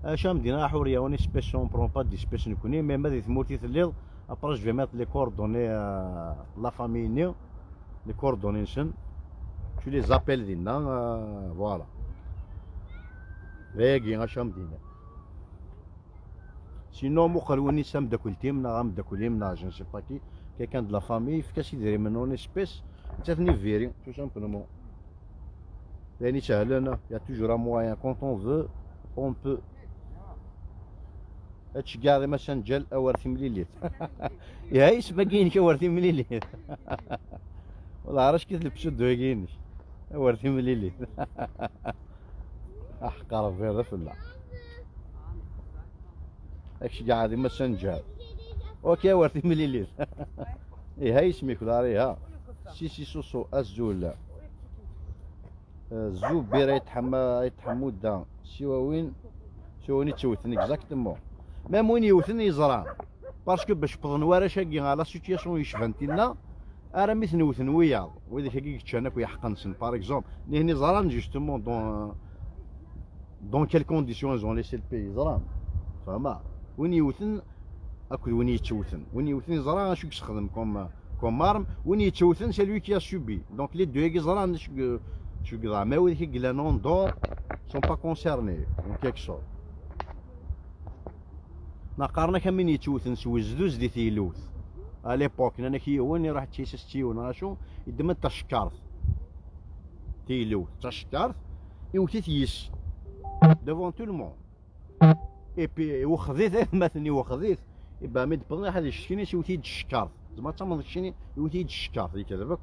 اش مدينا حوريه اون اسبيس اون برون با دي اسبيس نكوني ميم هذه ثمورتي تليض ابرا جو في ميت لي كوردوني لا فامي نيو لي كوردوني نسن تو لي زابيل ديالنا فوالا باقي اش مدينا سينو مقروني سام داكولتي منا غام داكولي منا جو نسي با كي كان د لا فامي فكاش يدير من اون اسبيس تاتني فيري تو سامبلومون يعني سهلنا يا توجور ان موان كونت اون فو اون بو هادشي كاع ما سنجل اورثي مليليت يا اسما كاين كورثي مليليت والله عرفت كيف البسود كاينش اورثي مليليت احقر في هذا فلا هادشي كاع ما سنجل اوكي اورثي مليليت هاي اسمك داريها سي سوسو الزول زو بيرا يتحمو دا سواوين يتوثن اكزاكتومون ميم وين يوثن يزران باسكو باش بضن ورا شاكي على سيتياسيون يشفنتينا راه مثل نوثن وياض وإذا كي كتشانك ويحقنسن باغ اكزومبل نهني زران جوستومون دون كيل كونديسيون زون ليسي البي زران فهما وين يوثن اكل وين يتوثن وين يوثن زران شو كتخدم كوم مارم وين يتوثن سي لوي كي ا سوبي دونك لي دو كي زران شو كذا ما ولي كي نون دور سون با كونسيرني اون كيك شوز نقارنا كمين يتوثن سوي زدوز دي تيلوث ا ليبوك انا كي وين راح تيسستي وناشو يدم تشكارت تيلوث تشكارت يوثيت يس devant tout le monde et puis وخذيت مثلا وخذيت يبقى مد بدنا هذا الشيني يوثي الشكارت زعما تمض الشيني يوثي الشكارت يكذبك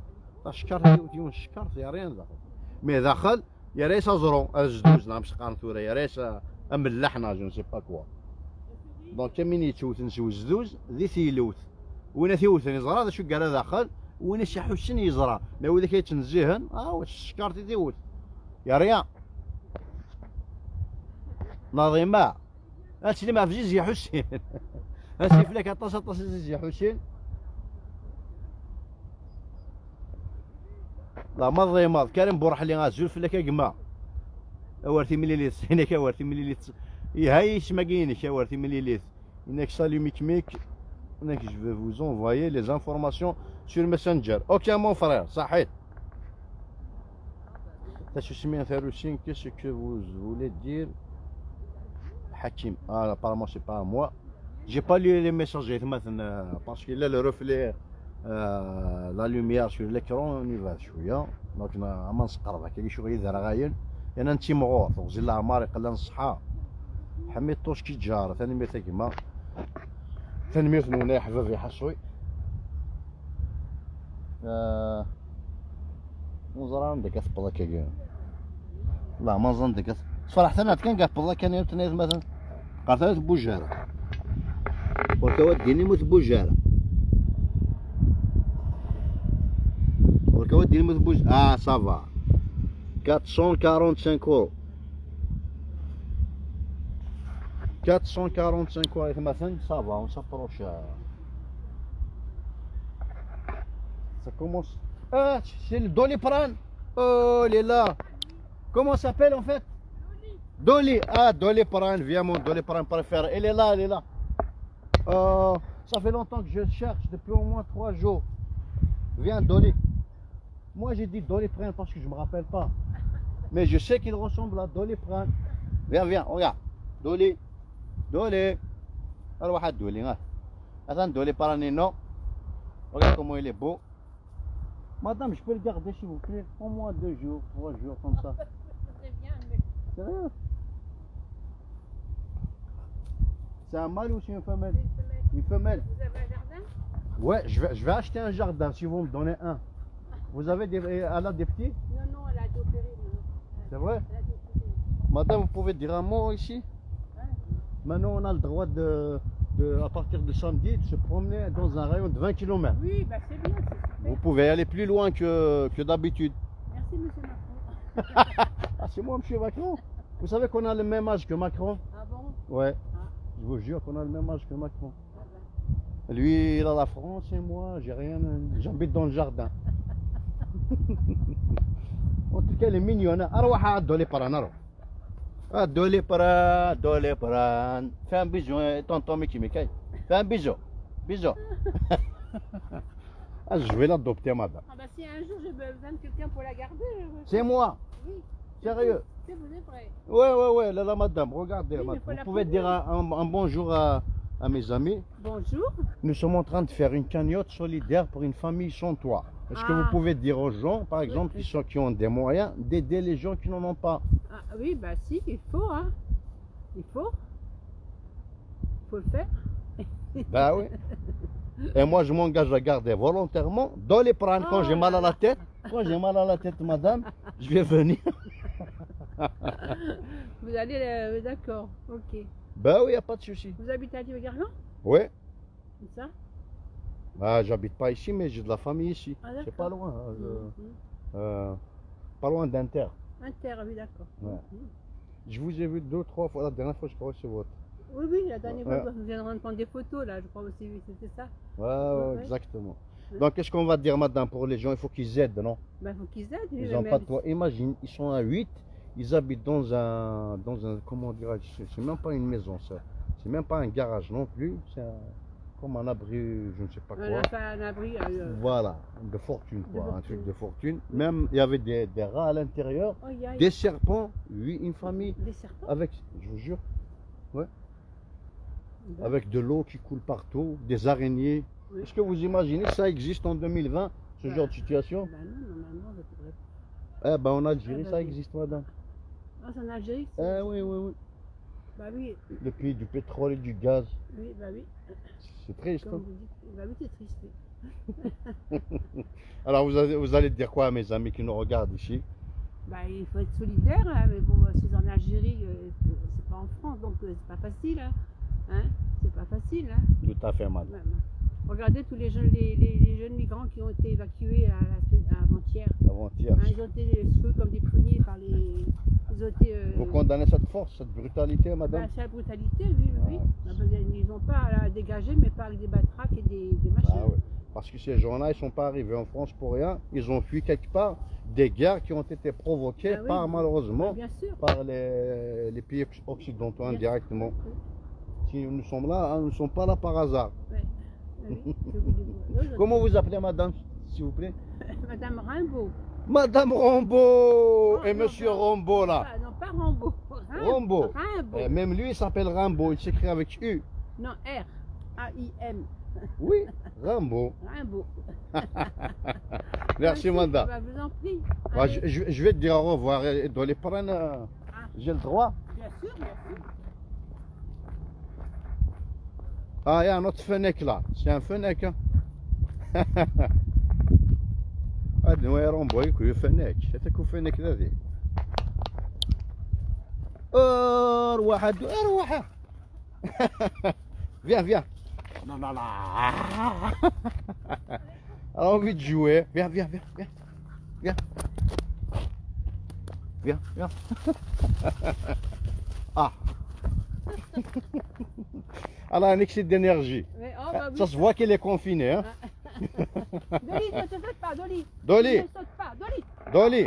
الشكارت يوثي الشكارت يا ريان داخل مي داخل يا ريس ازرو الزدوز نعم شقان ثورة يا ريس املحنا جو نسي با كوا دونك كمين يتوت نسو الزوز ذي تيلوت وين تيوثن يزرى هذا شو قال هذا داخل وين شي حسن يزرى ما هو ذاك يتنزهن واش الشكارتي تيوت يا ريان نظيمة هاتي ما في زي حسين هاتي فلك عطاس زي حسين لا ما ضيماض كريم بورح لي غازول فلك قما اورتي مليليت هناك اورتي مليليت هاي ما كاينش اورتي مليليت هناك سالوميك ميك هناك je vais vous envoyer les informations sur Messenger. Ok mon frère صحيت. شو سميه فاروسين qu'est-ce que vous voulez dire Hakim. Ah apparemment c'est pas à moi. J'ai pas lu les messages مثلا parce qu'il a le reflet la lumière sur l'écran نيفاز شويه دونك ما نسقرب هكا شويه يظهر غاين انا انت مغور فوق لا عمار يقلن الصحه حميد طوش كي تجار ثاني ميت كيما ثاني ميت نونا حبابي حصوي نزرا عندك اثبض هكا لا ما نظن ديك صراحه انا كان قابض كان يتنيت مثلا قالت بوجاره وكوديني موت بوجاره وكوديني موت بوجاره صافا 445 euros 445 euros مثلا صافا on s'approche ça commence c'est le Doliprane oh il est là comment ça s'appelle en fait Dolly Doliprane viens mon Doliprane préféré il est là ça fait longtemps que je le cherche depuis au moins 3 jours viens Dolly moi j'ai dit Doliprane parce que je me rappelle pas mais je sais qu'il ressemble à Doliprane viens regarde Dolly alors واحد Dolly attends Doliprane non regarde comment il est beau madame je peux le garder s'il vous plaît au moins 2 jours 3 jours comme ça sérieux c'est un mâle ou c'est une femelle une femelle Vous avez un jardin? ouais je vais acheter un jardin si vous me donnez un vous avez elle a des petits Non, elle a été opérée. c'est vrai Elle a été opérée. madame vous pouvez dire un mot ici maintenant on a le droit à partir de samedi de se promener dans un rayon de 20 km Oui, bah c'est bien, c'est super. vous pouvez aller plus loin que d'habitude Merci, monsieur Macron. ah c'est moi monsieur Macron vous savez qu'on a le même âge que Macron Ah bon? ouais Ah. je vous jure qu'on a le même âge que Macron Ah ben. lui il a la France et moi j'ai rien j'habite dans le jardin en tout cas elle est mignonne اروح على Doliprane اروح Doliprane fais un bisou tonton Mickey fais un bisou ah, je vais l'adopter madame Ah bah si un jour j'ai besoin de quelqu'un pour la garder, c'est moi Oui. sérieux C'est vous êtes vrai. ouais là madame regardez Oui, mais madame. faut vous la pouvez prendre. dire un bonjour à mes amis Bonjour. nous sommes en train de faire une cagnotte solidaire pour une famille sans toit. Est-ce que vous pouvez dire aux gens, par exemple, qui ont des moyens, d'aider les gens qui n'en ont pas? Ah oui, bah si, il faut, hein. Il faut le faire. Ben oui. Et moi, je m'engage à garder volontairement Doliprane quand j'ai mal à la tête. Quand j'ai mal à la tête, madame, je vais venir. Vous allez, d'accord, ok. Ben oui, il n'y a pas de souci. Vous habitez à Dieu-Gargan? Oui. C'est ça? Ben, j'habite pas ici, mais j'ai de la famille ici. Ah, C'est d'accord. pas loin. Mhm. Pas loin d'Inter. Inter, oui, d'accord. Ouais. Mhm. Je vous ai vu 2 ou 3 fois. La dernière fois, je crois que c'est votre. Oui, la dernière fois, Ouais. vous viendrez de prendre des photos, là, je crois aussi, oui, c'était ça. Ouais, Ouais. exactement. Ouais. Donc, qu'est-ce qu'on va dire, madame, pour les gens? Il faut qu'ils aident, non? Ben, faut qu'ils aident. Ils oui, n'ont mais pas de toit. Imagine, ils sont à 8, ils habitent dans un comment dirais-je, c'est même pas une maison, ça. C'est même pas un garage non plus. C'est comme un abri, je ne sais pas quoi. On a fait un abri. Voilà, de fortune, quoi, un fortune. truc de fortune. Même, il y avait des rats à l'intérieur, Oh, y a des serpents, oui, une famille, des serpents. avec, je vous jure, Ben, avec de l'eau qui coule partout, des araignées. Oui. Est-ce que vous imaginez ça existe en 2020, ce genre de situation? Ben non, normalement, ça devrait. Eh ben, en Algérie, Ah, ça bah, existe, madame. Ah, c'est en Algérie? Eh oui. Bah oui, Le pays du pétrole et du gaz. oui, bah oui. C'est triste. Comme Hein. vous dites, bah oui, c'est triste. Oui. Alors vous allez dire quoi à mes amis qui nous regardent ici? Bah il faut être solidaire, hein, mais bon, c'est en Algérie, c'est pas en France, donc c'est pas facile. Hein. C'est à fait, madame. Même. Regardez tous les jeunes migrants qui ont été évacués avant-hier. Avant-hier. Hein, ils ont été secoués comme des pruniers par les. Ils ont été. Vous condamnez cette force, cette brutalité, Bah, madame? c'est la brutalité, oui, oui. Ils n'ont pas à la dégager, mais pas avec des batraques et des machines. Ah oui. Parce que ces gens-là, ils ne sont pas arrivés en France pour rien. Ils ont fui quelque part des guerres qui ont été provoquées Ah oui, par, malheureusement, bien sûr. par les pays occidentaux Bien indirectement. sûr. Si nous sommes là, hein, nous ne sommes pas là par hasard. Oui. Oui, oui, j'ai oublié de vous- Comment vous appelez, madame, s'il vous plaît? Madame Rimbaud. Madame Rambo et Non, monsieur non, Rambo, là. Non, pas Rambaud. Rambo. Rimbaud. Même lui, il s'appelle Rambo. Il s'écrit avec U. Non, R. A-I-M. Oui, Rambo. Rimbaud. Merci, madame. Bah, vous en prie. Ouais, Allez. je vais te dire au revoir. Et dois les prendre. J'ai le droit. Bien sûr, bien sûr. Ah, il y a un autre fenêtre là. C'est un fenêtre. هاد نوايا رومبو يكون فناك هتاكو فناك هذه اروح اروح viens viens non non non elle a envie de jouer viens viens viens viens viens viens viens ah elle a un excès d'énergie Mais, oh, bah, oui. ça se voit qu'elle est confinée hein. Dolly, ne te saute pas, Dolly. Dolly. Ne saute pas, Dolly. Dolly,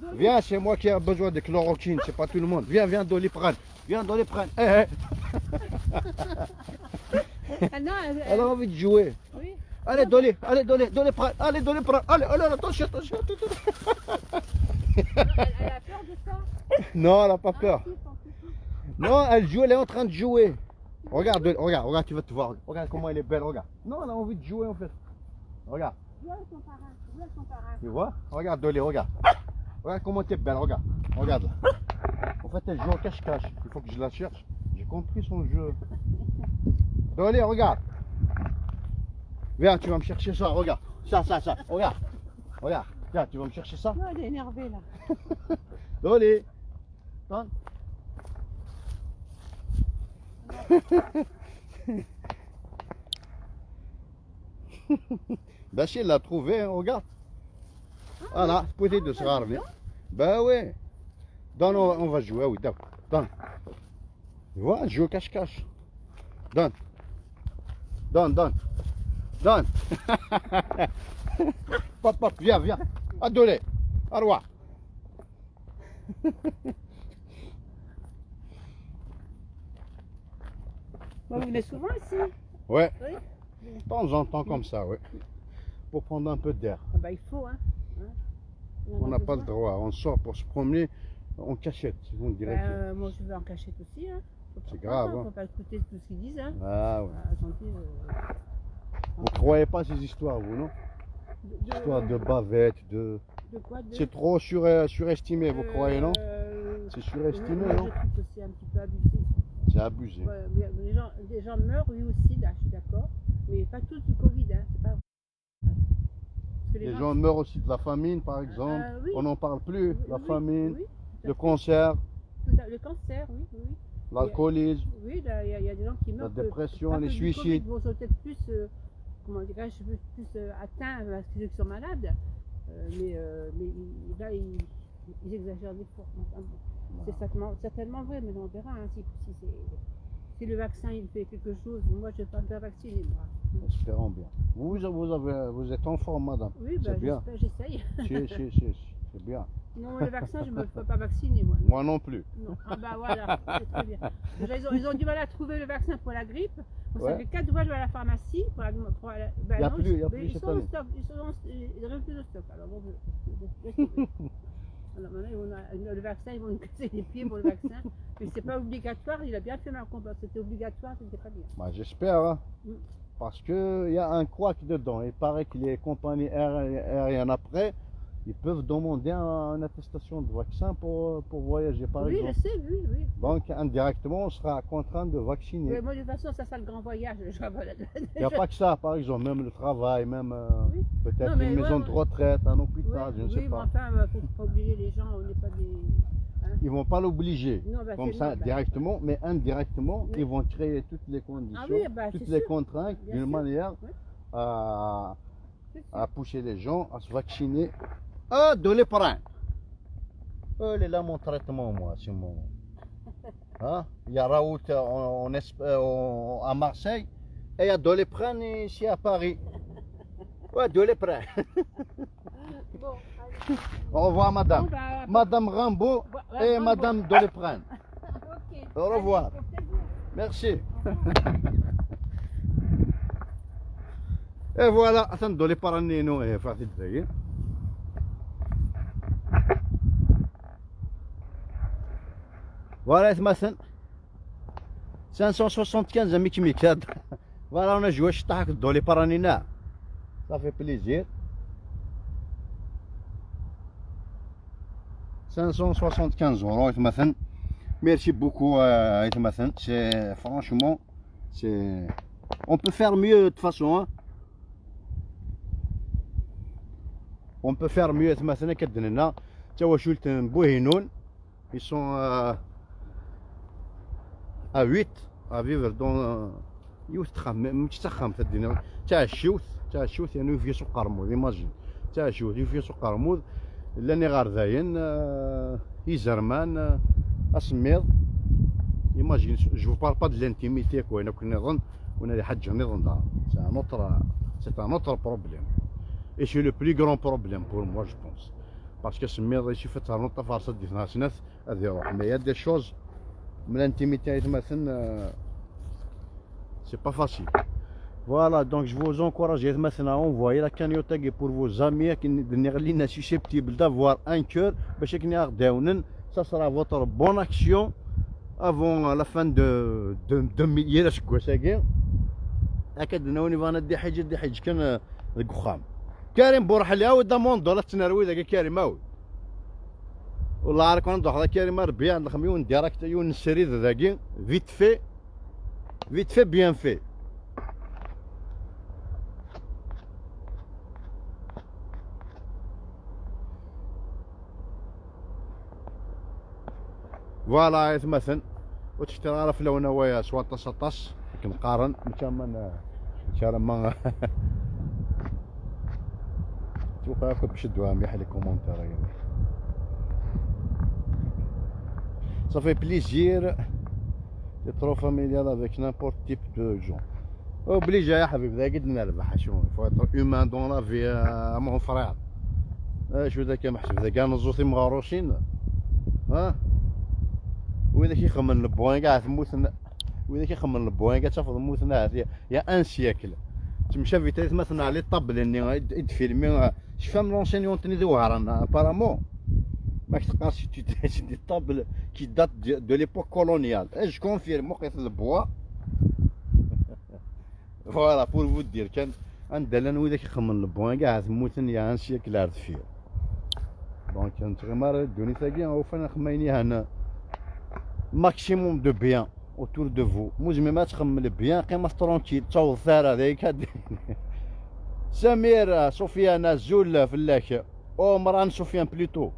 Dolly. viens, c'est moi qui ai besoin de chloroquine, c'est pas tout le monde. Viens, viens, Dolly, prendre. Viens, Dolly, prendre. Eh, eh. Ah, non, Elle a envie de jouer. oui. Allez, Dolly, Dolly, prendre. Allez, Dolly, prendre. Allez, allez, attention, attention, attention. Elle a peur de ça. Non, elle n'a pas peur. Ah, si, tant pis. Non, elle joue, elle est en train de jouer. Regarde, Dolly, regarde, regarde, tu vas te voir. Regarde comment elle est belle, regarde. Non, elle a envie de jouer en fait. Regarde, Joue avec son parrain, joue avec son parrain. tu vois? Regarde, Dolly, regarde. Regarde comment t'es belle, regarde. Regarde là. En fait, elle joue au cache-cache. Il faut que je la cherche. J'ai compris son jeu. Dolly, regarde. Viens, tu vas me chercher ça, regarde. Ça, regarde. Regarde. Tiens, tu vas me chercher ça. Non, elle est énervée là. Dolly. Donne. Ben si elle l'a trouvé, hein, regarde. Voilà, peut-être de se rarement. Ben oui. Donne, on va jouer, oui, d'accord. Donne. Tu vois, elle joue au cache-cache. Donne. Donne, donne. Donne. Pop, pop, viens, viens. Adolé. Arwa. Bon, vous venez souvent ici? Ouais, Oui. de temps en temps comme ça, oui. Pour prendre un peu d'air. Ah bah il faut, hein. On n'a pas le droit. On sort pour se promener en cachette, vous me direz. Moi je vais en cachette aussi, hein. C'est grave, hein. Faut pas écouter tout ce qu'ils disent, hein. Ah ouais. Ah, attendez, Vous croyez pas ces histoires, vous, non? Histoire de bavettes, de... de quoi de... C'est trop surestimé, vous croyez, non? C'est surestimé, oui, non? je trouve que c'est un petit peu abusé. C'est abusé. Ouais, mais les gens meurent, oui aussi, là, je suis d'accord. Mais pas tous du Covid, hein. C'est pas... Ouais. Parce que Les gens meurent aussi de la famine, par exemple. oui. On n'en parle plus. Oui, La oui, famine, oui, le cancer, le cancer, oui, oui. l'alcoolisme, Oui, là, il y a des gens qui meurent. la dépression, pas les que du suicides. Covid, ils sont peut-être plus, comment dirais-je, plus atteints parce que ceux qui sont malades. Mais là, ils exagèrent des fois. Enfin, bon, c'est certainement vrai, mais on verra hein, si le vaccin il fait quelque chose. Moi, je ne vais pas me faire vacciner, moi. Espérons bien. Vous êtes en forme, madame. Oui, C'est bien. j'essaye. C'est bien. Non, le vaccin, je ne me fais pas vacciner, moi. Moi non plus. Non. Ah bah voilà, c'est très bien. Déjà, ils ont du mal à trouver le vaccin pour la grippe. On Ouais. savait 4 fois, je vais à la pharmacie. Ben Il y a non, plus, il y a mais plus ils cette sont en année. stock. Ils n'ont plus de stock. Alors bon, alors maintenant, le vaccin, ils vont nous casser les pieds pour le vaccin. Mais c'est pas obligatoire. Il a bien fait ma combat. C'était obligatoire, c'était pas bien. Bah, j'espère, hein. Mm. Parce qu'il y a un couac dedans. Il paraît que les compagnies aériennes après, ils peuvent demander une attestation de vaccin pour voyager, par Oui, exemple. je sais, oui, oui. Donc, indirectement, on sera contraint de vacciner. Mais moi, de toute façon, ça sera le grand voyage. Il n'y a pas que ça, par exemple, même le travail, même Oui. peut-être Non, mais une maison ouais, de retraite, un hôpital, je ne sais oui, mais pas. enfin, il ne faut pas obliger les gens, on n'est pas des. Hein, Ils vont pas l'obliger Non, bah, comme c'est ça non, bah, directement, mais indirectement, Oui. ils vont créer toutes les conditions, Ah oui, bah, toutes c'est les sûr. contraintes Bien d'une sûr. manière Oui. à, C'est sûr. à pousser les gens à se vacciner. Ah, de l'éperon. Oh, il est là mon traitement, moi, c'est mon. Hein? Il y a Raoult à Marseille et il y a de l'éperon ici à Paris. Ouais, de l'éperon. Bon, allez. Au revoir, madame. Bon, bah, Madame Rimbaud bah, et bravo. madame Dolepren. Ok. Au revoir. Allez, au plaisir. Merci. Et voilà, attends, Dolepren et nous, et Fatih Zaïr. Voilà, مثلا 575 amis ميكاد. Voilà, on a joué شطحك دولي برانينا. Ça fait plaisir. 575 euros مثلا. Merci beaucoup مثلا. C'est franchement, c'est on peut faire mieux de toute façon. Hein. On peut faire mieux مثلا كدنا. توا شولت بوهينون. Ils sont à 8 à vivre dans يوث تخمم مش تخمم في الدنيا تاع الشوث يعني في سوق قرموز ايماجين تاع الشوث في سوق قرموز لاني غارداين يزرمان اسميض ايماجين جو بار با دو لانتيميتي كو انا كنا نظن وانا حاجه نظن دار سي ان اوتر بروبليم اي سي لو بلي غران بروبليم بور موا جو بونس باسكو سميض يشوف تهرنط فارصه دي ناس هذه يروح مي يا دي شوز من الانتيميتي مثلا c'est pas facile. Voilà, donc je vous encourage maintenant à envoyer la cagnotte pour vos amis qui sont susceptibles d'avoir un cœur. Ça sera votre bonne action avant la fin de milliers de سكوساكي. أكيد نوني فانا دي حاجة كان القخام. كريم بورحلي أو دامون دولار تنروي ذاك كريم أو. والله عارف أنا ضحى كريم ربيع نخميون ديراكت يون السريد ذاكي vite fait bien fait. فوالا مثلا وتشتري عارف لو انا ويا سواطه سطاس كنقارن كمان ما توقع كنت بشدوها مليح لي كومونتير يعني صافي بليزير trop familial avec n'importe type de gens. Obligé يا حبيبي ذا قد نربح شو faut être humain dans la vie mon frère. شو ذاك محسب ذا كاع نزوطي مغروشين ها وإذا كيخمن البوين كاع تموتنا وإذا كيخمن البوين كاع تاخذ موتنا هذه يا ان سيكل تمشى في تايت مثلا على الطبل اني يد فيلمي شفام لونسينيون تني دوارنا ابارامون ما كتلقاش دي طابل كي دات دو ليبوك كولونيال اش كونفيرم وقيت البوا فوالا بور فو دير كان عندنا وذاك يخمن البوان كاع تموتن يا ان سيكل عرض فيه دونك كانت غير دوني تاكي او فانا خميني هنا ماكسيموم دو بيان اوتور دو فو مزمي ما تخمم بيان قيمه ترونكيل تصور ثار هذيك سمير سفيان زول فلاك او مران سفيان بليتو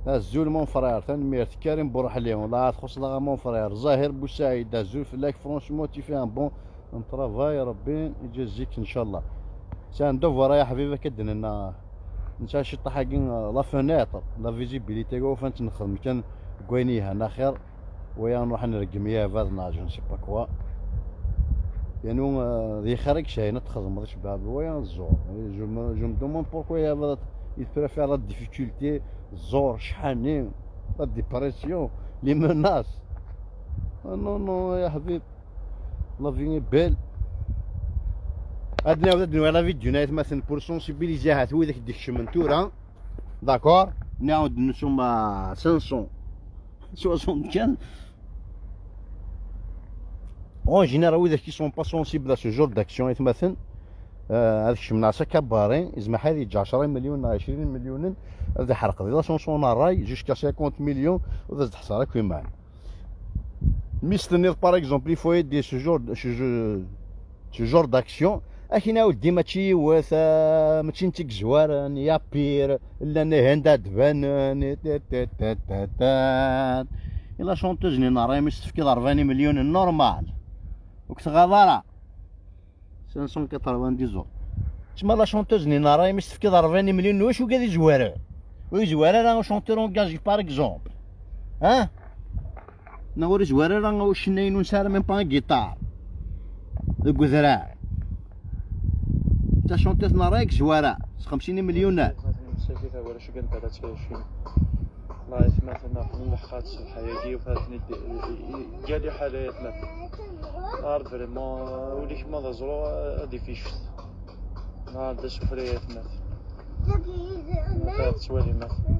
الزول مون فرير تنميرت كريم بورحلي والله تخص لها مون فرير زاهر بوسعيد الزول فلاك فرونشمون تي في ان بون طرافاي ربي يجازيك ان شاء الله سان دوفر يا حبيبي كدنا لنا نتا شي طاحقين لا فونيتر لا فيزيبيليتي كو فين تنخدم كان كوينيه انا خير ويا نروح نرقم يا فازنا جو نسي با كوا يعني ذي خارج شي نتخدم ماش باب ويا الزور جو مو دومون بوركو يا فاز il préfère la difficulté الزور شحانين لا ديبرسيون لي مناس نو يا حبيب لا في بيل عندنا ولادنا لا فيديو نايت مثلا بور سونسيبيليزي هات هو داك ديك الشمنتوره داكور نعاود نسوما 575 en général وذا كي سون با سونسيبل ا سو جور داكسيون مثلا هذاك الشمناصه كبارين إزما حال يجي 10 مليون 20 مليون هذا حرق لا شونسون راي جوسكا 50 مليون وذا تحصل كوي مان ميستنير باغ اكزومبل il faut aider ce genre d'action اكينا ودي ماشي يواث ماشي نتيك زوارن يا بير لا نهندا دبان الا شونتوز ني راهي مستفكي 40 مليون نورمال وكت غادرة 590 زور تسمى لا شونتوز ني راهي مستفكي 40 مليون واش وكادي زوارة ويزوارة راه شونتور اونكاجي باغ اكزومبل ها نوري زوارة راه واش ناينو نسار ميم با غيتار الكذراع تا شونتيت رايك زوارة 50 مليونات مساكي تا ولا شو كنت على شي الله يسمع مثلا نلحقات الحياة وفاتني جالي حالات مثلا نهار فريمون وليك ما زرو هادي فيش نهار دا سفريات مثلا فات شوالي مثلا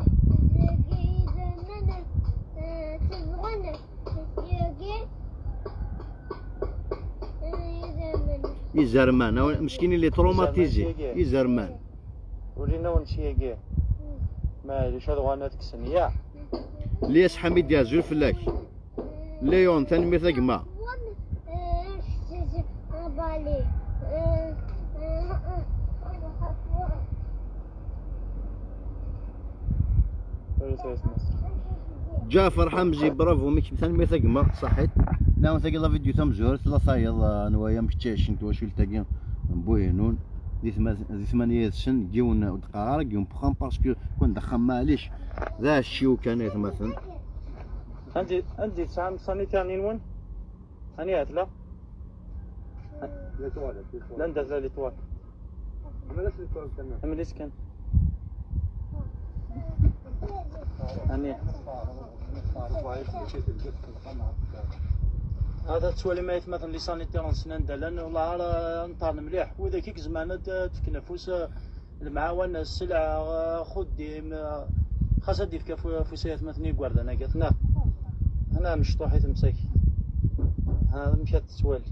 يزرمان مسكين اللي تروماتيزي يزرمان ولينا ونشي كاع معليش هادو غانا تكسن يا ليس حميد يا زول فلاك ليون ثاني مثل ما جعفر حمزي برافو ميك ثاني مثل ما صحيت ناو ثقي لا فيديو ثم زور ثلاثة يض نوايا مكتاش انتو واش تاقي بوينون دي 8 سن جيون دقائق جيون بخام باسكو كون دخل معليش ذا الشيو كان مثلا عندي سام سانيتير نون هاني لا لا انت لا لي توال مليش كان هاني هذا تسوالي ما يتمثل لي سانيتير نسنان لان والله راه نطال مليح واذا كيك زعما تكنفوس المعاون السلع خديم خاصها دير كفوسيات مثني كوارد انا قالت انا مشطوحيت مساكي هذا مشات تسوالي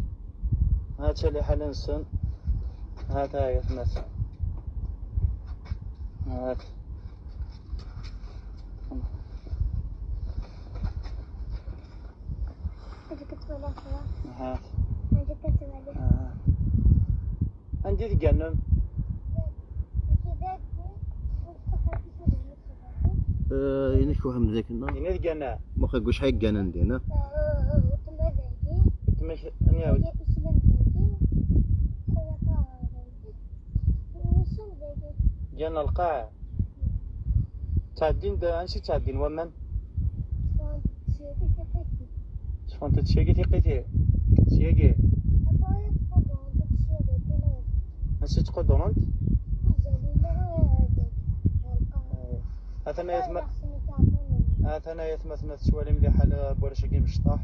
هذا تالي حالا نسن هذا هي مثلا هذا عندي تقنم يعني شو هم ذاكنا يعني تقنا ما خاقوش حق كان عندنا تمشي اني جانا القاعة تعدين دا انسي تعدين ومن شفون تتشيقي تيقيتي تشيقي انسي تقدرون هاثنا يتمثل تسوالي مليح على بورشاكي مشطاح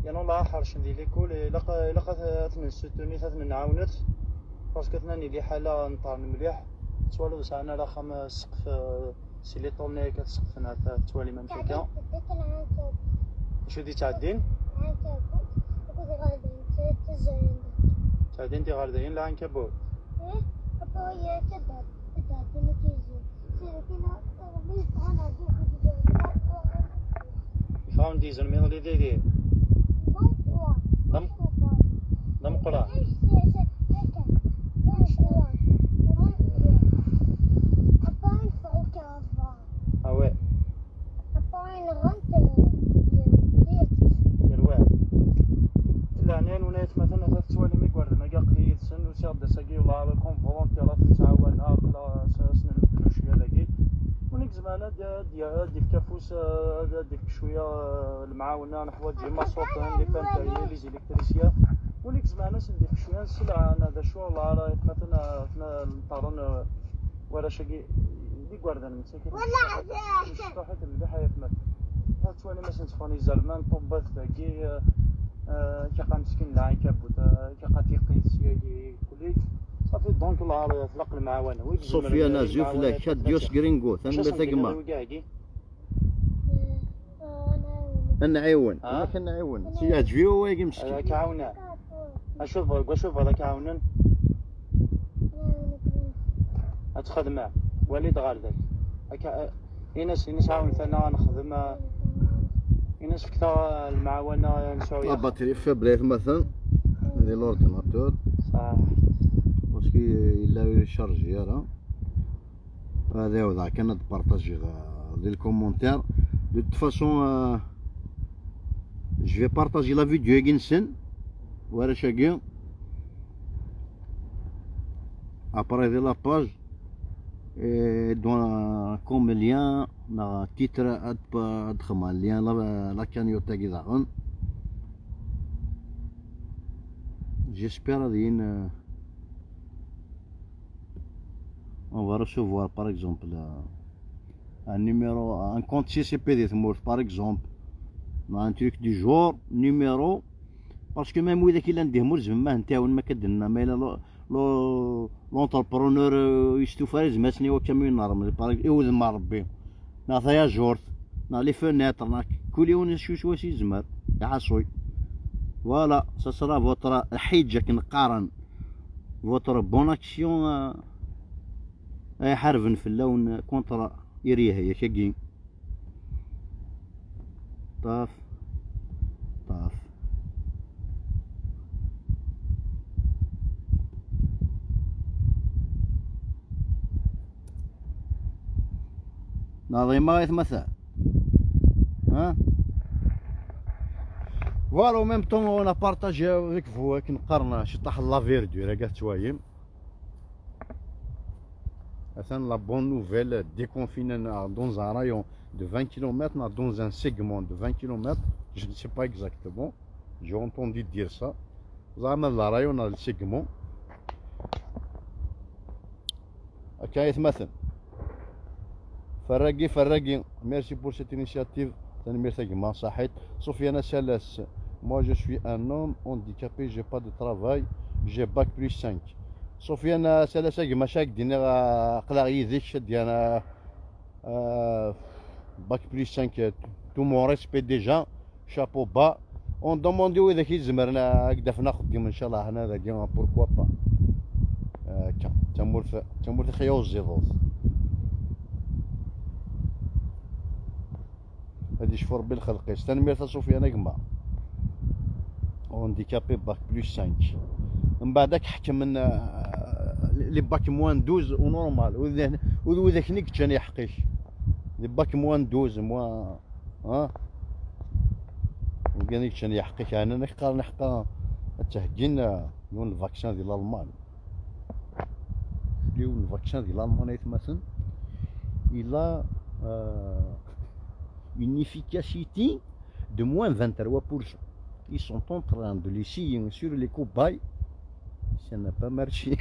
يعني الله حرش ندير ليكول لقى ثمن ستوني ثمن عاونت باسكو ثناني لي حالة نطار مليح تسوالو ساعنا لا خام سقف سي لي طولني كتسقفنا تسوالي مام كيكا شو دي تعدين؟ تعدين دي غاردين لا عنكبوت يفهم ديزل مين اللي دي دم قرا اوي عنين ونيت مثلا ثلاث سوالي ميكورد ما قاقلي سن وسيغ دساقي ولا كون فولونتي راه تنتعاون اقلا سن نبدلو شويه داكي ونيك زمانه دي في كافوس دي شويه المعاونه نحو تجي ماسوط لي بانتاي لي زيليكتريسيا ونيك زمانه ندير شويه السلعه انا دا شو والله راه مثلا نطارون ولا شي دي كواردان مساكين ولا صحيت مليح حياه مثلا تسوالي مثلا تفوني زرمان طبات داكي كيقا مسكين العنكبوت كيقا تيقيس ياكي كلي صافي دونك الله يطلق المعاونه صوفيا نازيو فلاك شاد ديوس غرينغو ثاني بثقما انا عيون انا كنعيون سي اجفيو واقي مسكين كعاونا اشوف هذا كعاونن اتخدمه وليد غاردك ينس عاون ثنا نخدم ينس كثر المعاونه نسوي لا باتري في بلايص مثلا هذه لورديناتور صح باسكو الا يشارجي راه هذا هو ذاك انا تبارطاجي دير الكومونتير دو توت فاصون جو في بارطاجي لا فيديو كنسن ورا شاكي ابري دي لا باج دون كوم ليان نا تيتر ادخما ليان لا كانيوتا كذا جيسبير هذين on va recevoir par exemple un numéro, un compte CCP des morts par exemple, un truc du genre numéro, parce que même إذا كي نديه مرز ما نتاعو ما كدنا ما إلا لونتربرونور يستوفى ماسني وكامل نارمل بارك يوذ مع ربي نعطيها جورت نا لي فونيتر كل يوم شو يزمر يعصوي فوالا سا سرا فوتر حيجة كنقارن فوتر بون اكسيون اي حرفن في اللون كونترا يريها يا شقي طاف ناظمة يتمثل ها فوالا ميم طون انا بارطاجي افيك فو كنقارن شطح لا فيردور كاع توايم مثلا لا بون نوفيل ديكونفينا دون ان رايون de 20 km dans un segment de 20 km, je ne sais pas exactement, j'ai entendu dire ça. زعما لا رايون على السيجمون هكا يتمثل فراقي ميرسي بور سيت انيشياتيف تنمير تاكما صحيت سفيان سلاس moi je suis un homme handicapé j'ai pas de travail j'ai bac plus 5 سفيان سلاس كما شاك دينا قلا يديك شد انا bac plus 5 tout mon respect déjà chapeau bas on demande إذا كي زمرنا هكذا ناخذ ان شاء الله هنا ذاك بوركوا با تمورث خيو الزيضوط هادي شفور بالخلق استنمير سفيان كما هانديكابي باك بلس 5 من بعدك حكم من لي باك موان 12 ونورمال وذاك نيك كان يحقيش لي باك موان 12 موان ها وكان كان يحقيش انا نقدر نحقا تهجينا يون الفاكسان ديال الالمان يون الفاكسان ديال الالمان يتمثل الى une efficacité de moins 23%. Ils sont en train de l'essayer sur les cobayes. Ça n'a pas marché.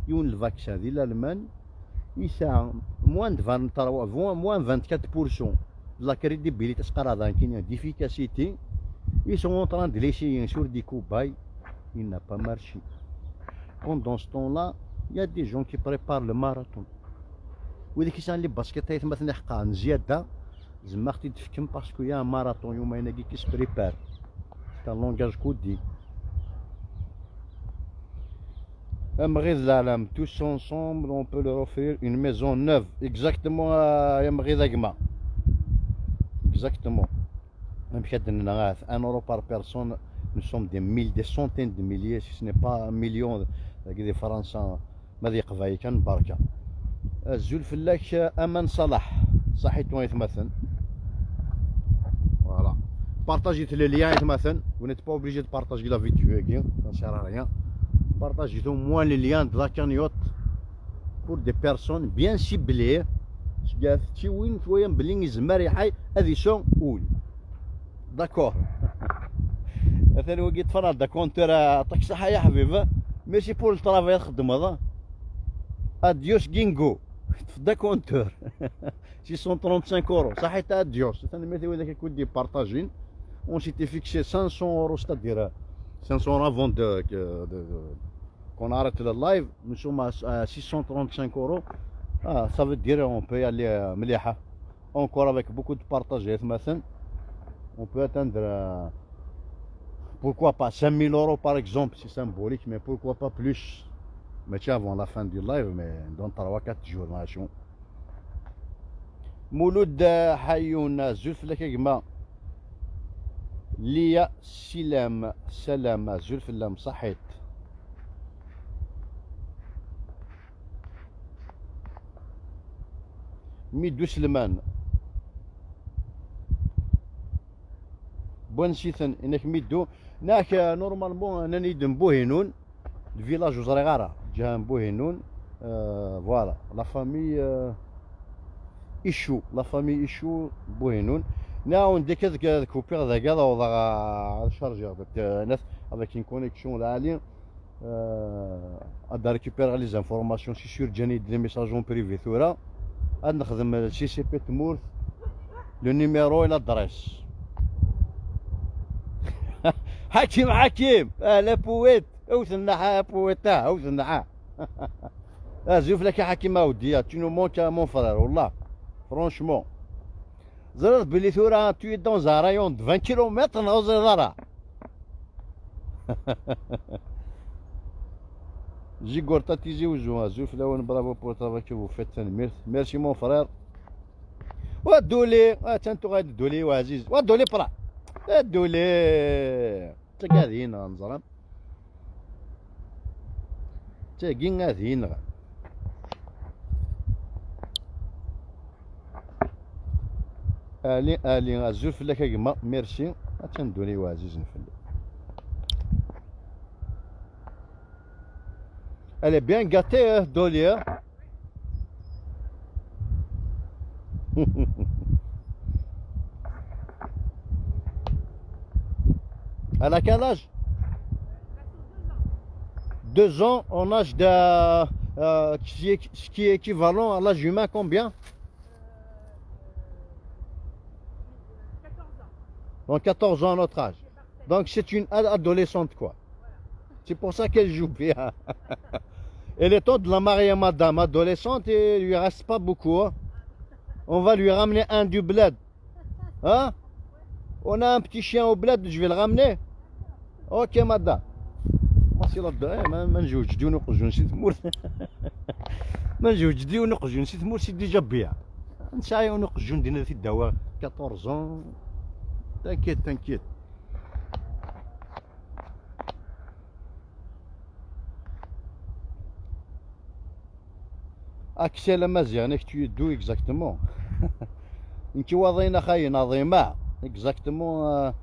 Ils ont le vaccin de l'Allemagne. Ils ont moins de 23, moins 24% de la crédibilité d'efficacité. Ils sont en train de l'essayer sur des cobayes. Il n'a pas marché. Pendant ce temps-là, il y a des gens qui préparent le marathon. وإذا كيسان لي باسكيت يتمثل حقا زيادة زمختي تفكم باسكو يا ماراطون يومين كي كيسبريبار تا لونجاج كودي أما غير العالم tous ensemble on peut leur offrir une maison neuve exactement يا مغير ذاكما exactement même كاد نغاث 1 euro par personne nous sommes des centaines de milliers si ce n'est pas un million دي فرنسا ما ذي قفاي كان بركة الزول فلاك امان صلاح صحيت وين يتمثل فوالا بارطاجيت لي ليان يتمثل ونيت با اوبليجي دو بارطاجي لا فيديو كي سا سير ا ريان بارطاجيتو موان لي ليان دو لا كانيوت بور دي بيرسون بيان سيبلي شي وين شويه بلي يزمر يحي هذه سون اول داكور مثلا وقيت فراد دا كونتور عطاك صحه يا حبيبي ماشي بور الطرافاي تخدم هذا اديوس جينغو دا كونتور 635 اورو صحيت اديوس ثاني مثلا اذا كنت دي بارطاجين اون سيتي فيكسي 500 اورو ستادير 500 افون كون عرفت اللايف نو سوم 635 اورو ça veut dire on peut aller مليحه encore avec beaucoup de partage مثلا on peut atteindre pourquoi pas 5000 euros par exemple c'est symbolique mais pourquoi pas plus mais tiens avant la fin du live mais dans 3-4 jours ماشي مولود حيونا زلف لك كما ليا سلام زلف اللام صحيت ميدو سلمان بوانسيثن انك ميدو ناك نورمالمون انا نيدم بوهينون الفيلاج وزريغارة جهان بوهينون فوالا لا فامي إيشو لا فامي إيشو بوهينون ناون ديك هذاك كوبير ذاك هذا وضع شارجر ناس avec une connexion là à récupérer les informations si sur جاني des messages en privé ثورة عاد نخدم السي سي بي تمورث لو نيميرو إلى الدريس حكيم حكيم لا بويت اوث النحا بويتا اوث النحا زوف لك يا حكيم اودي tu nous manques à mon frère والله فرونشمون زرت بلي ثورة tu es dans un rayon de 20 km نغوز زرا جي قرطة تيجي وجوها زوف لون برافو بور ترافاي كو فو فيت ميرسي مون فرير ودولي تنتو غادي دولي وعزيز ودولي برا دولي تقاذين نظرم تاقين غاذين الي غازول فلاك كما ميرسي تندولي وعزيز نفل Elle est bien gâtée, Dolly. Elle a quel âge? 2 ans en âge de... ce qui est équivalent à l'âge humain, combien? 14 ans. Donc 14 ans à notre âge. Donc c'est une adolescente quoi. C'est pour ça qu'elle joue bien. Et le temps de la marier madame adolescente, il lui reste pas beaucoup. Hein. On va lui ramener un du bled. Hein? On a un petit chien au bled, je vais le ramener. Ok madame. ما نجوج دي ونقجو نسيت تمور ما نجوج دي ونقجو نسيت تمور سيدي جابيع نسعي ونقجو ندير في الدواء 14 ans. T'inquiète. Axel Mazian, tu es d'où exactement? انت واضينا خاين عظيمة exactement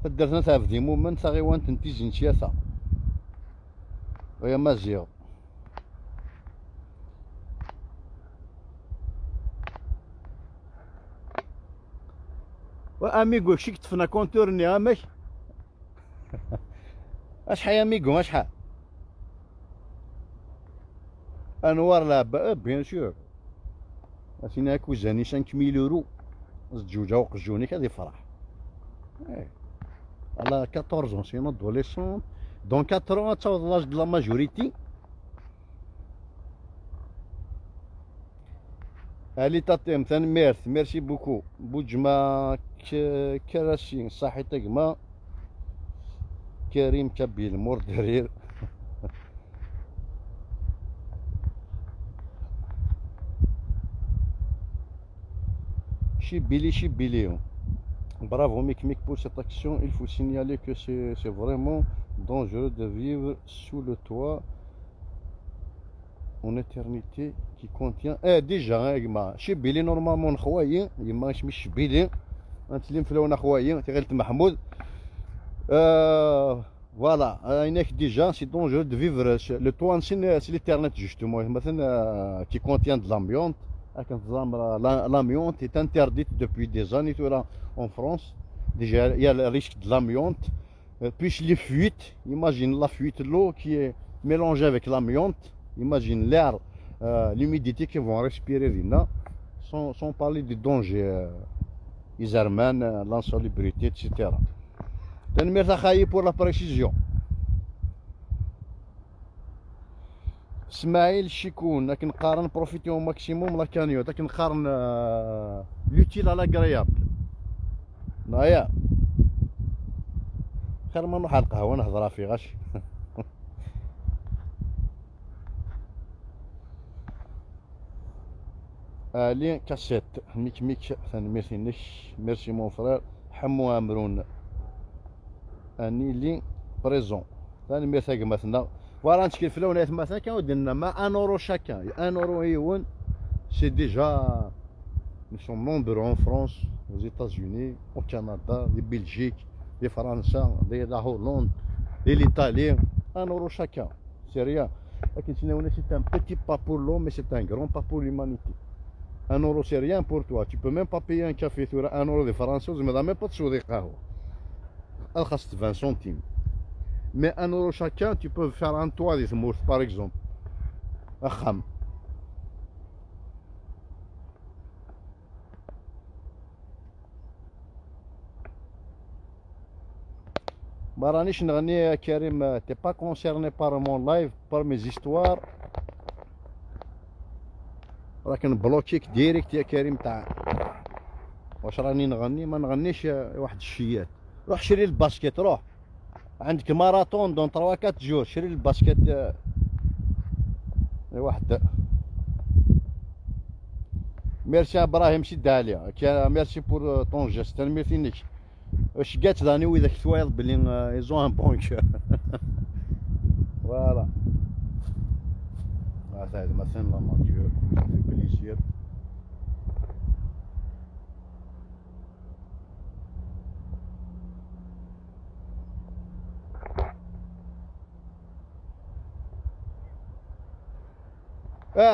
فدرنا ثاف ذي مومن ثاغي وانت انتي زنشياثا ويا مازيغ واميغو شيك تفنا كونتورني امك اشحال يا اميغو اشحال انوار لا بيان سور اسينا كوزاني 5000 يورو زجوجا وقجوني هذه فرح على 14 ans c'est une adolescente dans 4 ans تعوض l'âge de la majorité. allez تاتيم ثاني ميرسي بوكو بوجما كراسي صحي تقما كريم كبيل مور درير Chibili. Bravo Mick pour cette action. Il faut signaler que c'est vraiment dangereux de vivre sous le toit en éternité qui contient. Déjà, Chibili normalement خوايا يما مش شبيلي نتلم في لون خوايا تغلت محمود. Voilà, déjà c'est dangereux de vivre le toit c'est l'éternité justement مثلا qui contient de l'amiante. L'amiante est interdite depuis des années en France. Déjà, il y a le risque de l'amiante. Puis les fuites, imagine la fuite de l'eau qui est mélangée avec l'amiante. Imagine l'air, l'humidité qu'ils vont respirer là, sans parler des dangers, l'insalubrité, etc. Merci pour la précision. اسماعيل شيكون لكن نقارن بروفيتي او ماكسيموم لا كانيو لكن نقارن لوتيل على كريابل نايا خير ما نروح على القهوه نهضرها في غاش لي كاسيت ميك ثاني ميرسي مون فرير حمو امرون اني لي بريزون ثاني ميرسي مثلا Voilà, ce qu'il fait là, on est à 1 euro chacun. 1 euro et 1, c'est déjà Nous sommes nombreux en France, aux États-Unis, au Canada, en Belgique, en France, en Hollande, en Italie. 1 euro chacun, c'est rien. C'est un petit pas pour l'homme, mais c'est un grand pas pour l'humanité. 1 euro, c'est rien pour toi. Tu peux même pas payer un café sur 1 euro de France, mais même pas de قهوة. Elle coûte 20 centimes. Mais 1 euro chacun, tu peux faire un toit des mours, par exemple. أخم. ما رانيش نغني يا كريم. t'es pas concerné par mon live, par mes histoires. راك نبلوكيك ديريكت يا كريم تاع واش راني نغني. ما نغنيش واحد الشيات. روح شري الباسكيت، روح عندك ماراثون دون 3 4 جور، شري الباسكيت واحد. ميرسي ابراهيم شدها ليا. ميرسي بور طون جيست. ميرسي واش قالت داني وإذاك ثوايض بلي ايزون ان بون كور. فوالا هذا مثلا لا ناتور في بليزير.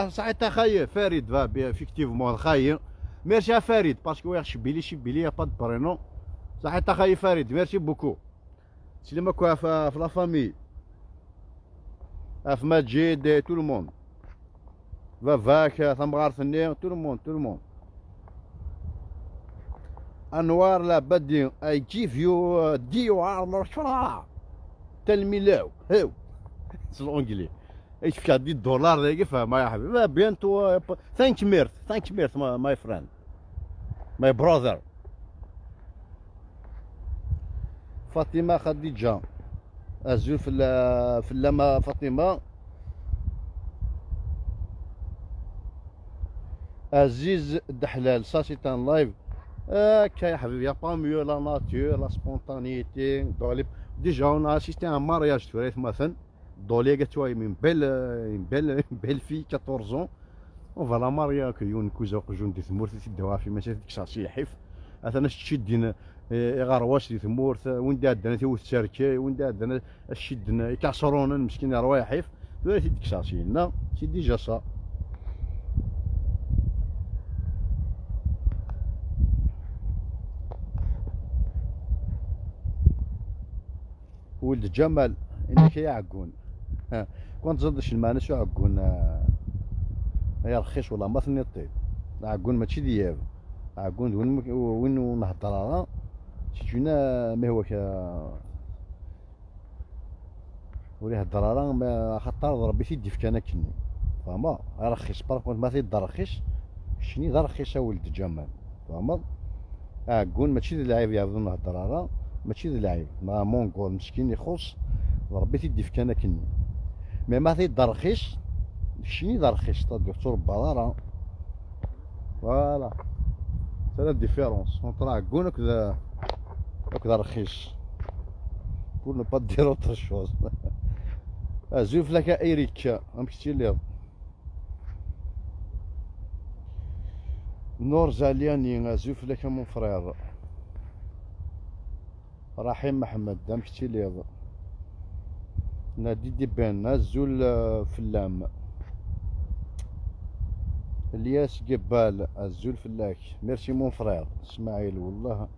صحيت خاي فريد فا افيكتيفمون خاي. ميرسي فريد باسكو يخش بيلي شي بيلي يا با دو برينون. صحيت خاي فريد، ميرسي بوكو. سلمك في لا فامي، في مجيد، تو الموند، فاك ثم غارثني، تو الموند تو الموند. انوار لا بدي اي جيف يو ديو عرض تل مي لاو هاو بالانجلي. ايش فيك دي $10 ذاك فاهم يا حبيبي. بيانتو ثانك ميرث ثانك ميرث ماي فريند ماي براذر. فاطمه خديجه ازول في اللمه. فاطمه عزيز الدحلال سا سي ان لايف. كا يا حبيبي يا با ميو لا ناتور لا سبونتانيتي دولي. ديجا اون اسيستي ان مارياج توريث مثلا دولي قالت واي من بيل في 14 اون فوالا ماريا كيون كوزا قجون دي ثمورث تدوا في مسافه ديك الشخصيه حيف اثنا شدين غرواش دي ثمورث وين دادنا توث تشاركي وين دادنا شدنا يكسرونا المسكين روايح حيف ديك الشخصيه لا سي ديجا صا. ولد جمال انك يا عقون. كنت زدش المعنى شو عقون يا رخيص ولا ما ثني الطيب. عقون ماشي دياب عقون وين نهضر على شينا ما هو ولي هضر على ما خطر ضربي في يدي في كني فما رخيص برك كنت ما تيد رخيص شني ذا رخيص ولد جمال فما. عقون ماشي العيب يعرضوا نهضر على ماشي العيب ما مونغول مسكين يخص ضربي في يدي في كني ما تيد رخيص شني ذا رخيص الدكتور بالارا. فوالا سي لا ديفيرونس اونتر عقون هكذا رخيص pour ne pas dire autre chose. زوف لك ايريك امشتي لي نور زالياني. زوف لك مون فرير رحيم محمد امشتي لي نادي ديبان الزول فلام. الياس قبال الزول فلاك. ميرسي مون فرير اسماعيل والله.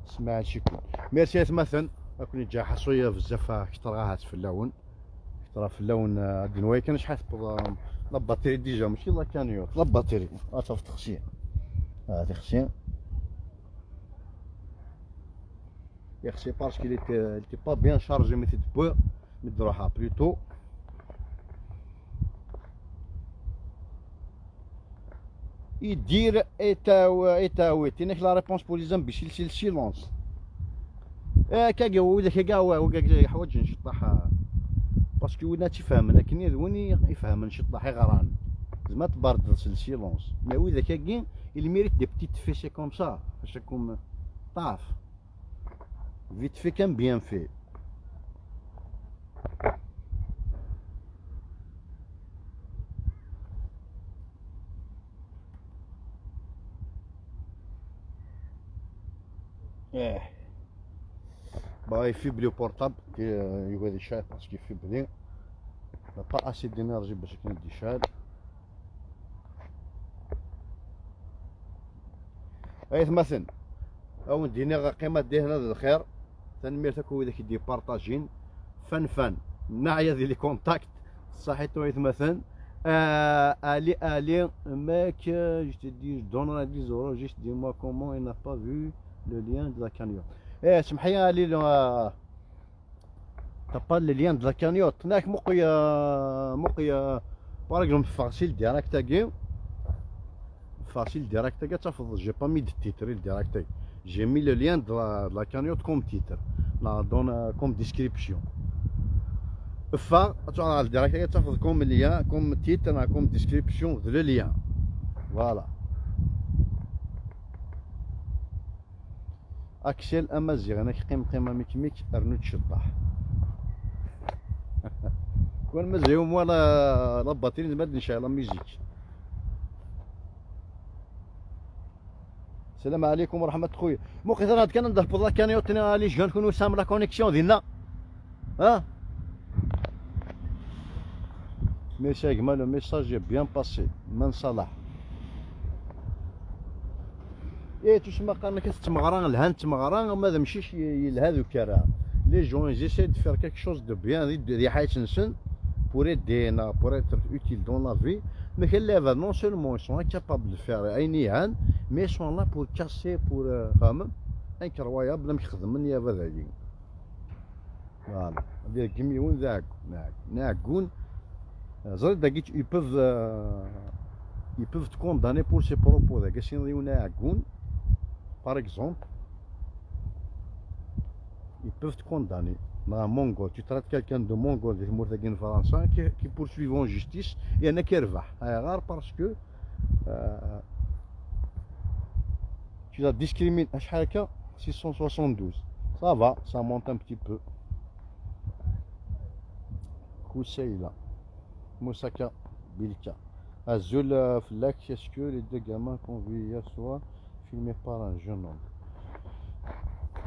اسماعيل شكون. ميرسي مثلا اكوني جا حصويه بزاف كثر في اللون كثر في اللون هاد نوايا كان شحال لا باتيري ديجا ماشي لا كانيوت لا باتيري في تخشين هادي خشين يخشي باسكو il était pas bien chargé mais c'est peu مدروحه بلوتو. يدير ايتاوي تينك لا ريبونس بور لي زامبي سيلونس. كاكا وذاك كاع حوايج نشطح باسكو وين تيفهم لكن وين يفهم نشطح غران زعما تبرد سيلونس. مي وذاك كاع il mérite des petites fessées comme ça فاش راكم طاف فيت في كان بيان في Eh. Bah, il fibre le portable, il va déchirer parce qu'il fibre. Il n'a pas assez d'énergie pour qu'il déchire. أي مثلا أو ندينا قيمة دهنا الخير تنميرتك هو ذاك يدي بارطاجين فن نعيا ذي لي كونتاكت صحيتو مثلا Ali, mec, je te dis, je donnerai 10 euros, juste dis-moi comment il n'a pas vu le lien de la cagnotte. Eh, سمحي Ali, t'as pas le lien de la cagnotte. Nak موقيا par exemple facile direct again. Facile direct again, j'ai pas mis de titre direct. J'ai mis le lien de la cagnotte comme titre, comme description. فا الديريكت تاخذ كوم ليان كوم تيتر كوم ديسكريبسيون لو ليان فوالا اكسل امازيغ انا كيقيم قيمه ميك ارنو تشطح كون مزيوم ولا ربطيني زعما ان شاء الله ميوزيك. السلام عليكم ورحمه خويا موقيت انا كان ندهبط لا كانيوتنا لي جون كونو سام لا كونيكسيون ديالنا ها. Message, le message est bien passé. Man Salah. Et tu sais, les gens ils essaient de faire quelque chose de bien, pour aider, pour être utile dans la vie. Mais non seulement ils sont incapables de faire rien, mais ils sont là pour casser, pour incroyable. Voilà. Ils peuvent te condamner pour ses propos. Par exemple, ils peuvent te condamner. Mongol, tu traites quelqu'un de mongol, qui poursuit en justice, et il y en a qui revient. C'est rare parce que tu la discrimines. 672. Ça va, ça monte un petit peu. Kousseïla. Moussaka, Bilka. Azul Flak, est-ce que les deux gamins qu'on vit hier soir, filmés par un jeune homme.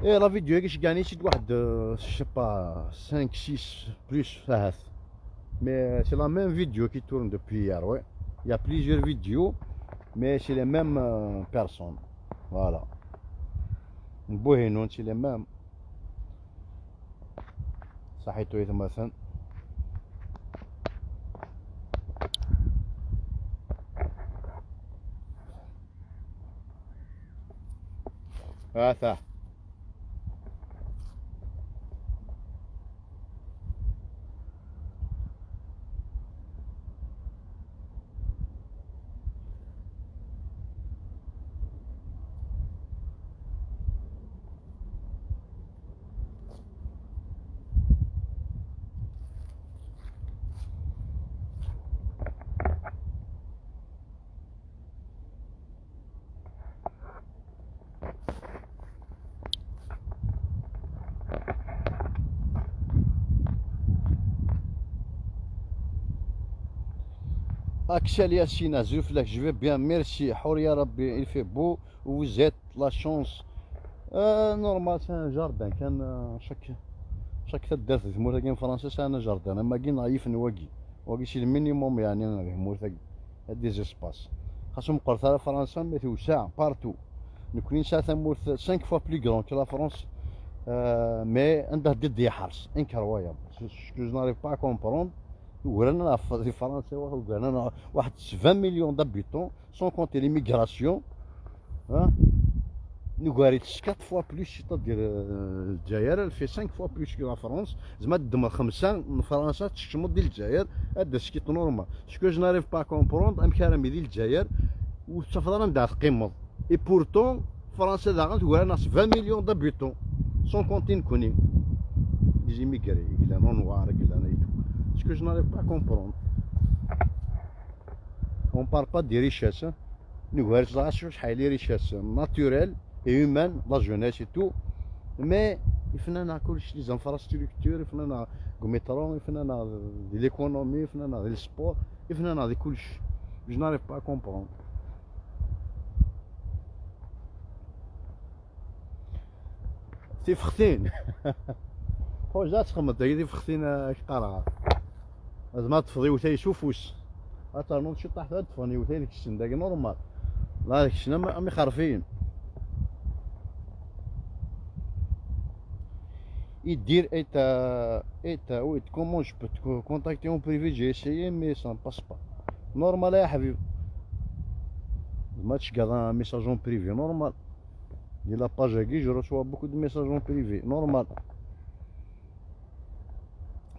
Et la vidéo que j'ai gagnée, c'est de, je sais pas, 5, 6, plus, mais c'est la même vidéo qui tourne depuis hier, ouais. Il y a plusieurs vidéos, mais c'est les mêmes personnes. Voilà. C'est les mêmes. صحيتو مثلا. هذا Axel Yassina, Zuflak, je vais bien, merci. Houria Rabbi, il fait beau, vous êtes la chance. Normal, c'est un jardin. Chaque tête d'être, en français, c'est un jardin. Je suis naïf, c'est le minimum, il y a des espaces. Je suis en français, mais c'est partout. Nous sommes 5 fois plus grand que la France, mais il y a incroyable. Ce que je n'arrive pas à comprendre. ورانا في فرنسا ورانا واحد 20 مليون d'habitants sans compter l'immigration. Nous avons 4 fois plus, c'est-à-dire الجزائر elle fait 5 fois plus que la France. زعما تدمر 5 من فرنسا تشمط ديال الجزائر هذا سكيت نورمال. Ce que je n'arrive pas à comprendre امكارمي ديال الجزائر والسفر ندير قيمض. Et pourtant فرنسا داغا ورانا 20 مليون d'habitants sans compter نكوني les immigrés, les noirs, les ce que je n'arrive pas à comprendre. On ne parle pas des richesses. Nous avons les richesses naturelles et humaines, la jeunesse et tout. Mais il faut les infrastructures, il faut le métro, il faut l'économie, il faut le sport, il faut les couches. Je n'arrive pas à comprendre. تيفختين خويا تخمط هي تيفختين اش قرا لازم تفضي وتا يشوف واش اترنون شي طاح هاد فاني وتا ديك السن داك نورمال لا داك الشنا مي خارفين يدير ايتا ويت كومون جو بو كونتاكتي اون بريفي جي اسيي مي سا باس با نورمال يا حبيبي ما تشقى ان ميساج اون بريفي نورمال دي لا باج هاكي جو ريسوا بوكو دو ميساج اون بريفي نورمال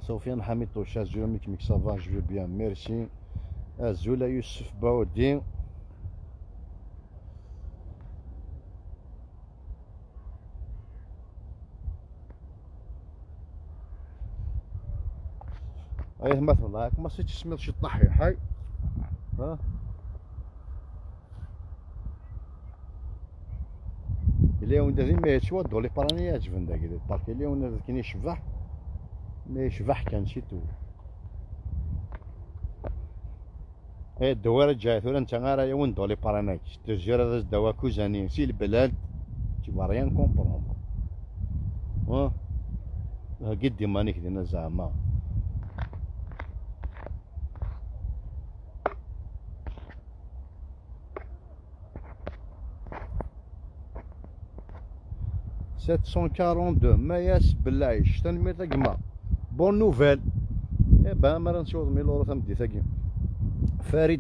سفيان حميد طوشا زولا ميك سافا جو في بيان ميرسي زولا يوسف باودي ايه مثلا هاك ما سيتش سميت شي طحيح هاي ها اليوم دازين ما يتشوا لي باراني يعجبن داك البارك اليوم داز كاين يشبح ما يشبح كان شي تو هي الدواره جايه ثورا انت غير يا وين دولي باراناك تجير هذا الدواء كوزاني سي البلاد تي با ريان كومبروند ها قدي مانيك دينا زعما ما ياس بالعيش تنمي تاكما بون نوفيل اي با ما نشوف ميلورو تمدي تاكي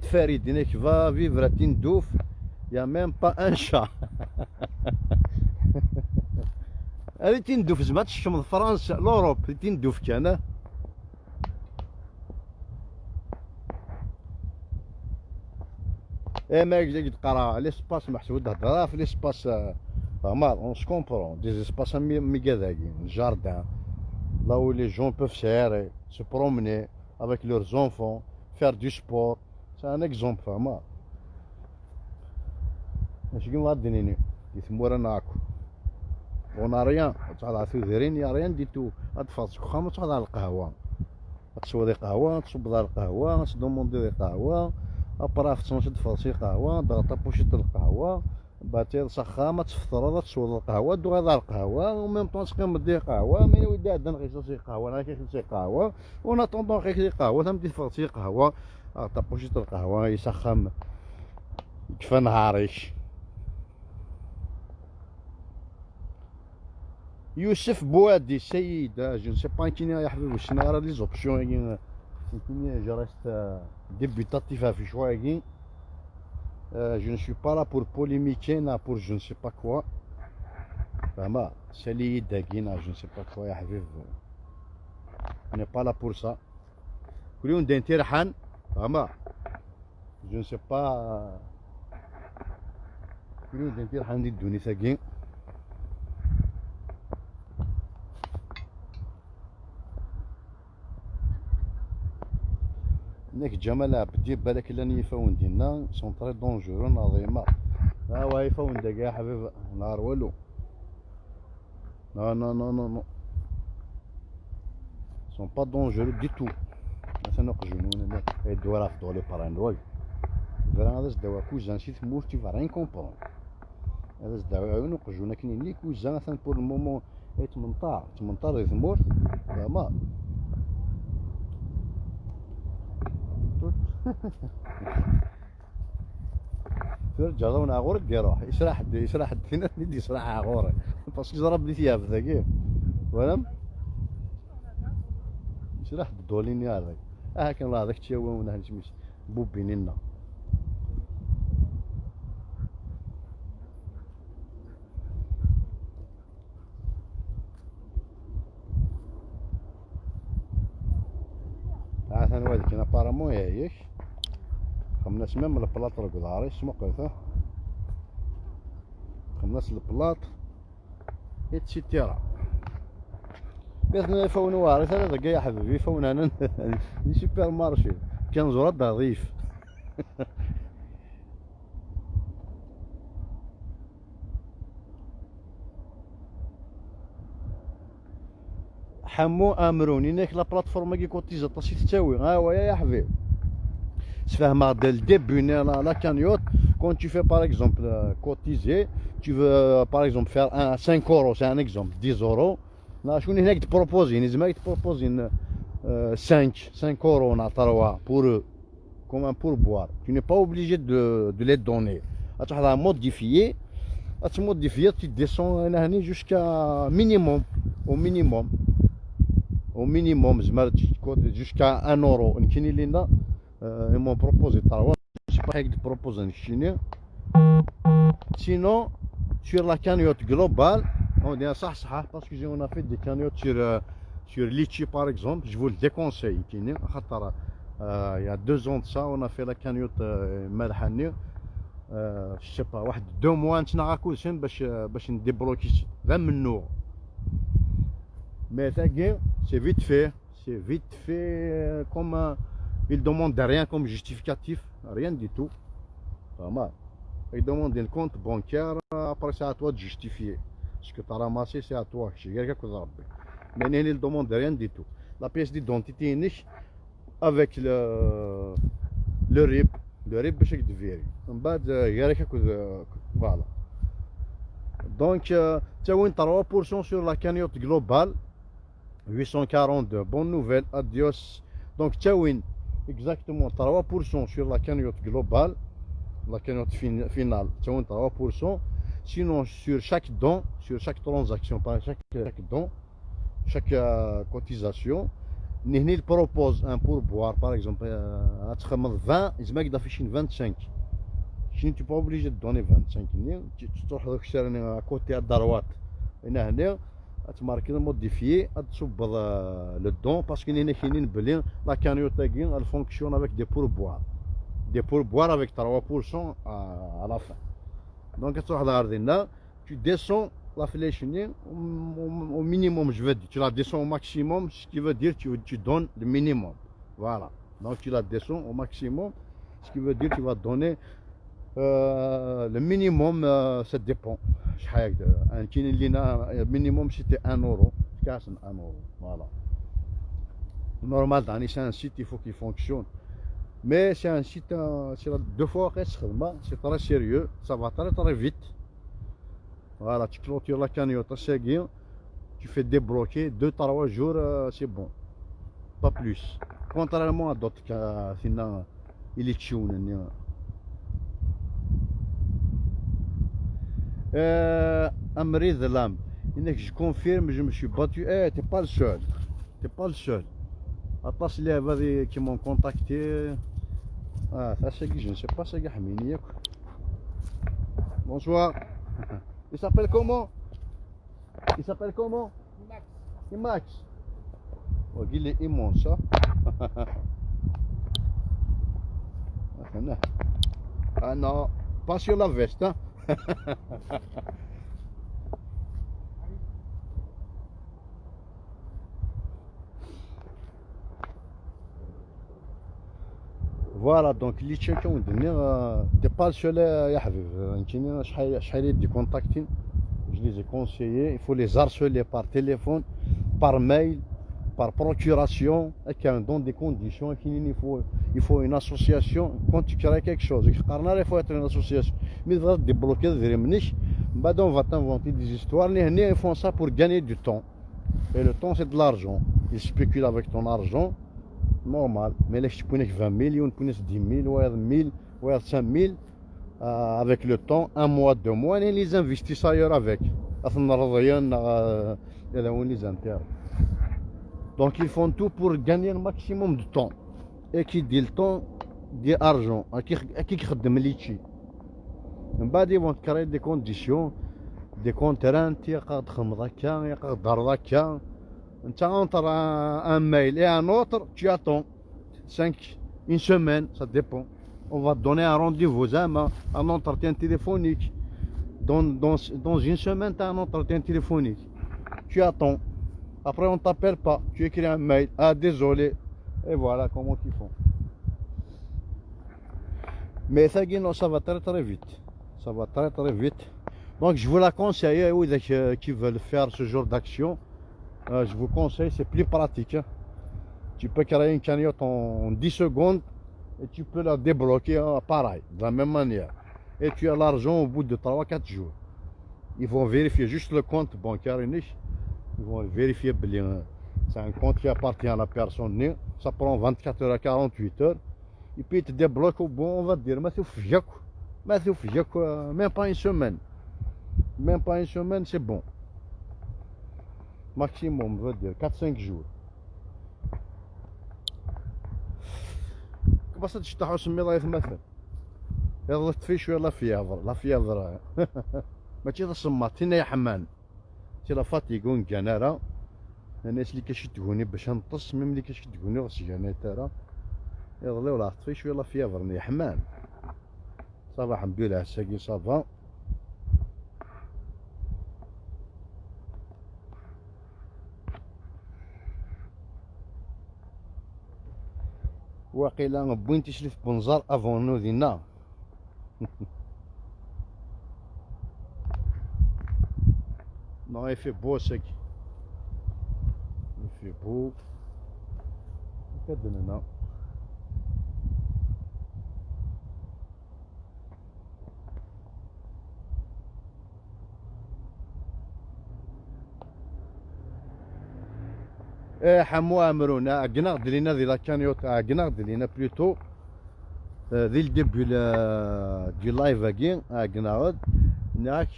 فريد هناك فا فيفرا تندوف يا ميم با ان شا هادي تندوف زعما تشمض فرنسا لوروب تندوف كان اي ما يجي تقرا ليسباس محسود هضره في ليسباس normal, on se comprend, des espaces mégadagin, jardin, là où les gens peuvent se promener avec leurs enfants, faire du sport, c'est un exemple, vraiment. On n'a rien, il n'y a rien du tout. تصوض القهوة تصب دار القهوة تدوموندي القهوة ابرا خصنا تفرسي قهوة ضغط بوشيط القهوة باتير سخامة تفطر تصوض القهوة دو غير القهوة وميم طون تقيم دي قهوة من ودي عندنا غير قهوة انا كيخلصي قهوة ونا طوندون غير قهوة تمدي تفرسي قهوة ضغط بوشيط القهوة يسخم كفا نهاريش يوسف بوادي سيد جو نسي با كاين يا حبيبي شنو راه لي زوبسيون كاين جرست ديبيتاتيف في شويه je ne suis pas là pour polémiquer là pour je ne sais pas quoi فما سالي داكينا je ne sais pas quoi يا حبيبي on n'est pas là pour ça كل يوم داين تيرحان فما je ne sais pas كل يوم داين تيرحان دي الدنيا ثاقين نيك جمال عبدي بالك لاني يفاون ديالنا سون طري دونجورو نظيمه ها هو يفاون داك يا حبيب نهار والو نو سون با دونجورو دي تو مثلا قجنون انا الدواء راه فضوا لي بارانوي فران هذا الدواء كوزان شي تمور تي فرين كومبرون هذا الدواء عيون قجونا كاين لي كوزان مثلا بور المومون 18 تمور فما ترجع ضمن عغور ديروح يشرح فينا ندي يشرح عغور باسكو ضرب لي ثياب ذاك ولم يشرح الدولين هذاك كان الله هذاك تيواونا نسميش بوبينينا ثاني واحد كاين ابارامون ياك خمناس ميم البلاط الكداري سمو قيثه خمناس البلاط اتسيتيرا بيثنا يفونو واري ثلاثة كاع يا حبيبي يفونا انا لي سوبر مارشي كان زراد ضعيف حمو امروني نيك لا بلاتفورم كي كوتيزا طاسي تساوي ها هو يا حبيبي تفهم هذا الديبي لا كانيوت quand tu fais par exemple cotiser, tu veux par exemple faire 5 euros, c'est un exemple, 10 euros. Là, je vais te proposer, ils te proposent 5 euros pour eux, comme un pourboire. Tu n'es pas obligé de les donner. Tu as modifié, tu descends jusqu'à minimum, au minimum. Au minimum, jusqu'à 1 euro. Ils m'ont proposé, je sais pas, ils te proposent un chinois. Sinon, sur la cagnotte globale, on dit ça, parce que on a fait des cagnottes sur Litchi par exemple, je vous le déconseille. Il y a 2 ans de ça, on a fait la cagnotte Malhani. Je sais pas, 2 mois, باش نديبلوكي غير من النوع. Mais c'est vite fait, comme ils demandent rien comme justificatif, rien du tout. Vraiment. Ils demandent un compte bancaire, après c'est à toi de justifier. Ce que tu as ramassé, c'est à toi. Mais ils ne demandent rien du tout. La pièce d'identité est avec le RIB. Le RIB, c'est de vérifier. Voilà. Donc, tu as 3% sur la cagnotte globale. 842, bonne nouvelle, adios. Donc, tu as exactement 3% sur la cagnotte globale, la cagnotte finale, tu as 3%. Sinon, sur chaque don, sur chaque transaction, par chaque don, chaque cotisation, il propose un pourboire, par exemple, à 20, il se d'afficher 25. Tu n'es pas obligé de donner 25. Tu te à côté à droite. Tu marques modifier, tu le don parce que la cagnotte elle fonctionne avec des pourboires. Des pourboires avec 3% à la fin. Donc tu descends la flèche au minimum, je veux dire. Tu la descends au maximum, ce qui veut dire que tu donnes le minimum. Voilà. Donc tu la descends au maximum, ce qui veut dire que tu vas donner le minimum, ça dépend. Le minimum c'était 1 euro. 1 euro. Voilà. Normal, c'est un site, il faut qu'il fonctionne. Mais c'est un site, c'est 2 fois c'est très sérieux, ça va très vite. Voilà, tu clôtures la cagnotte, tu fais débloquer 2-3 jours, c'est bon. Pas plus. Contrairement à d'autres cas, sinon, il est tune. Amri de l'âme. Je confirme, je me suis battu. T'es pas le seul. T'es pas le seul. À part les qui m'ont contacté. Ah, ça c'est que je ne sais pas, c'est Gahmini. Bonsoir. Il s'appelle comment? Il s'appelle comment? Max. Max. Oh, il est immense, ça. Ah non, pas sur la veste, hein. Voilà, donc les tchèques ont donné, t'es pas le seul à contacter. Je les ai conseillés, il faut les harceler par téléphone, par mail, par procuration, dans des conditions. Il faut une association. Quand tu crées quelque chose, il faut être une association. Mais il va débloquer des remniches. On va t'inventer des histoires. Ils font ça pour gagner du temps. Et le temps, c'est de l'argent. Ils spéculent avec ton argent. Normal. Mais là, tu connais 20 000, tu connais 10 000, 1000, 5 000. Avec le temps, 1 mois, 2 mois, ils les investissent ailleurs avec. Donc ils font tout pour gagner le maximum de temps. Et qui dit le temps, dit argent. Qui خدم ليتشي. من بعد ils vont créer des conditions, des contraintes, يقعد خمض هكا, يقعد ضرب هكا. انت entre un mail et un autre, tu attends 1 semaine, ça dépend. On va te donner un rendez-vous, un entretien téléphonique. Dans 1 semaine, tu as un entretien téléphonique. Tu attends. Après, on ne t'appelle pas. Tu écris un mail. Ah, désolé. Et voilà comment ils font. Mais ça va très vite. Ça va très vite. Donc, je vous la conseille, oui, qui veulent faire ce genre d'action. Je vous conseille, c'est plus pratique. Hein. Tu peux créer une cagnotte en 10 secondes et tu peux la débloquer pareil, de la même manière. et tu as l'argent au bout de 3-4 jours. Ils vont vérifier juste le compte bancaire unique. Ils vont vérifier bien. C'est un compte qui appartient à la personne. Ça prend 24 heures à 48 heures. Et puis ils te débloquent au bon, on va te dire, même pas une semaine. Même pas une semaine, c'est bon. Maximum, on va dire, 4-5 jours. بس تشطحوا سمي الله يتمثل يلا تفي شويه لا فيافر ماشي ذا صمات هنا يا حمان تي لا فاتيكون كنارا الناس اللي كيشدوني باش نطس ميم اللي كيشدوني غس جانا ترى يلا ولا تفي شويه لا فيافر يا حمان صباح الحمد لله ساكي صافا واقيلا بوين تشلف بنزار افون نوذينا Non, il fait beau ce qui. Il fait beau. Regarde maintenant. حمو امرونا عقنا دلينا ذي لا كانيوت عقنا دلينا بلوتو ذي الديبي دي لايف اكين عقنا ناك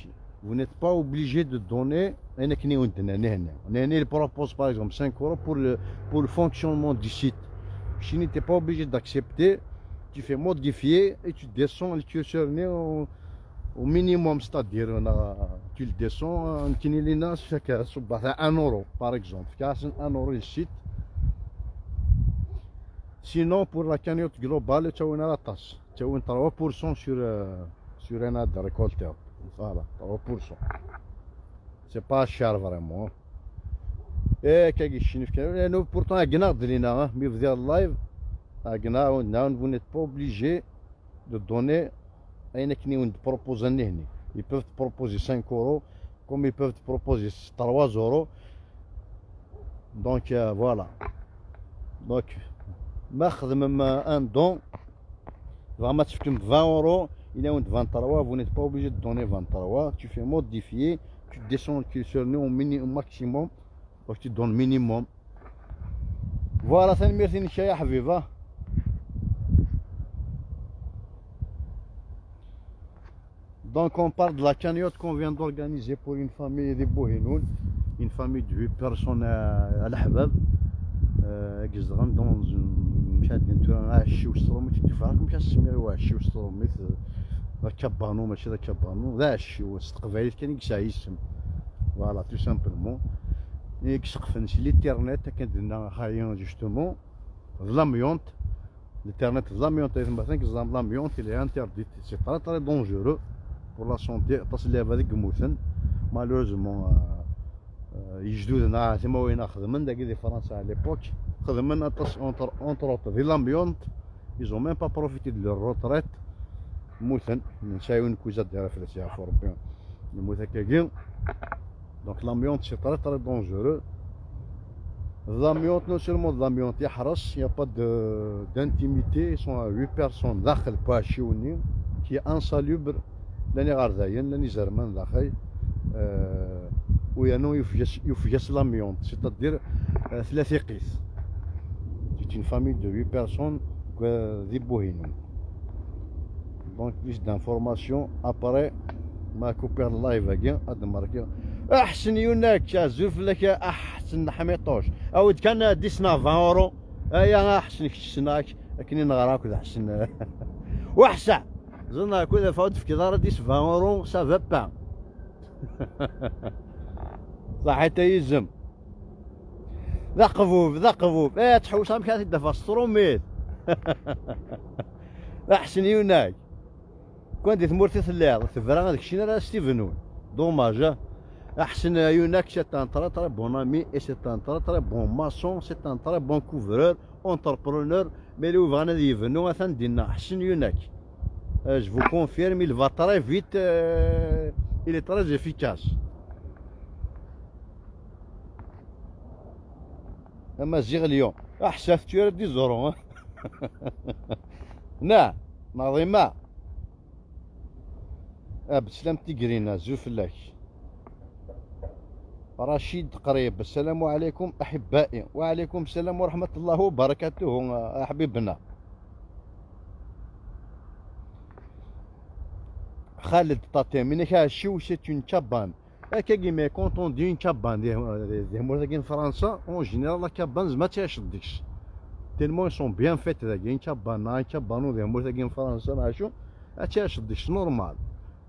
vous n'êtes pas obligé de donner un il propose par exemple 5 euros pour le fonctionnement du site. Si tu n'es pas obligé d'accepter, tu fais modifier et tu descends le curseur au minimum, c'est-à-dire tu le descends à 1 euro par exemple. 1 euro le site. Sinon pour la cagnotte globale, tu as la tasse. Tu as 3% sur un ad récolteur. Voilà, 3%. C'est pas cher vraiment. Et nous pourtant à Gna Delina, mais vous êtes live à Gna, vous n'êtes pas obligé de donner un équilibre de proposer. Ils peuvent te proposer 5 euros, comme ils peuvent te proposer 3 euros. Donc voilà. Donc, même un don, vraiment tu fais 20 euros. Il est de 23, vous n'êtes pas obligé de donner 23, tu fais modifier, tu descends le curseur au maximum, donc tu donnes minimum. Voilà, c'est merci Nchaya Habiba. Donc on parle de la cagnotte qu'on vient d'organiser pour une famille de Bohinoun, une famille de 8 personnes à l'Ahbab, dans une كبانو ماشي ذا كبانو ذا الشي واستقباليت كان يكسا يسم فوالا تو سامبلمون يكسقف نسي لينترنت كندنا خايون جوستومون لاميونت الانترنت لاميونت مثلا كزام لاميونت اللي انترديت سي تري دونجورو بور لا سونتي تصل لها هذيك موثن مالوزمون يجدودنا تما وين خدمن داك دي فرنسا على ليبوك خدمن اونتر في لاميونت ils ont même pas profité de leur retraite موثن نسايون كوزات ديالها فلاس يعرفوا ربي الموثا كاكين دونك لاميونت سي تري تري دونجورو لاميونت نو سيرمون لاميونت يحرس يا با دانتيميتي سون 8 بيرسون داخل باشيوني كي انسالوبر لاني غارزاين لاني زرمان داخل ويانو يفجس لاميونت سيتادير ثلاثي قيس سيت اون فامي دو 8 بيرسون ذي بوهينون. Donc plus d'informations après ما كوبير اللايف هكا هاد المركه احسن يوناك زوف لك احسن حميطوش اود كان ديسنا 20 اورو ايا احسن كشناك لكن نغراك احسن وحسا زلنا كذا فاود في كدار ديس 20 اورو سا فا با صح حتى يزم ذا قفوف تحوس هم كانت دفا ستروميل احسن يوناك كنت تمورتي ثلاث تفرغ هذاك الشيء راه ستيفنون دوماج احسن يوناك سي ان تري تري بون امي اي سي ان تري تري بون ماسون سي ان تري بون كوفرور اونتربرونور مي لو فغانا يفنو مثلا دينا احسن يوناك جو فو كونفيرم il va très vite il est très efficace اما زيغ اليوم احسن تير دي زورو نعم نظيمه بسلام تقرينا زو فلاك. رشيد قريب، السلام عليكم أحبائي. وعليكم السلام ورحمة الله وبركاته حبيبنا. خالد طاطي منك هاشيو سيت اون كابان. هكا كيما كونطون دي اون كابان دي مورتاكين فرنسا اون جينيرال لا كابان زعما تيشدكش تيلمون سون بيان فيت داك اون كابان كابانو دي مورتاكين فرنسا نعشو تيشدكش نورمال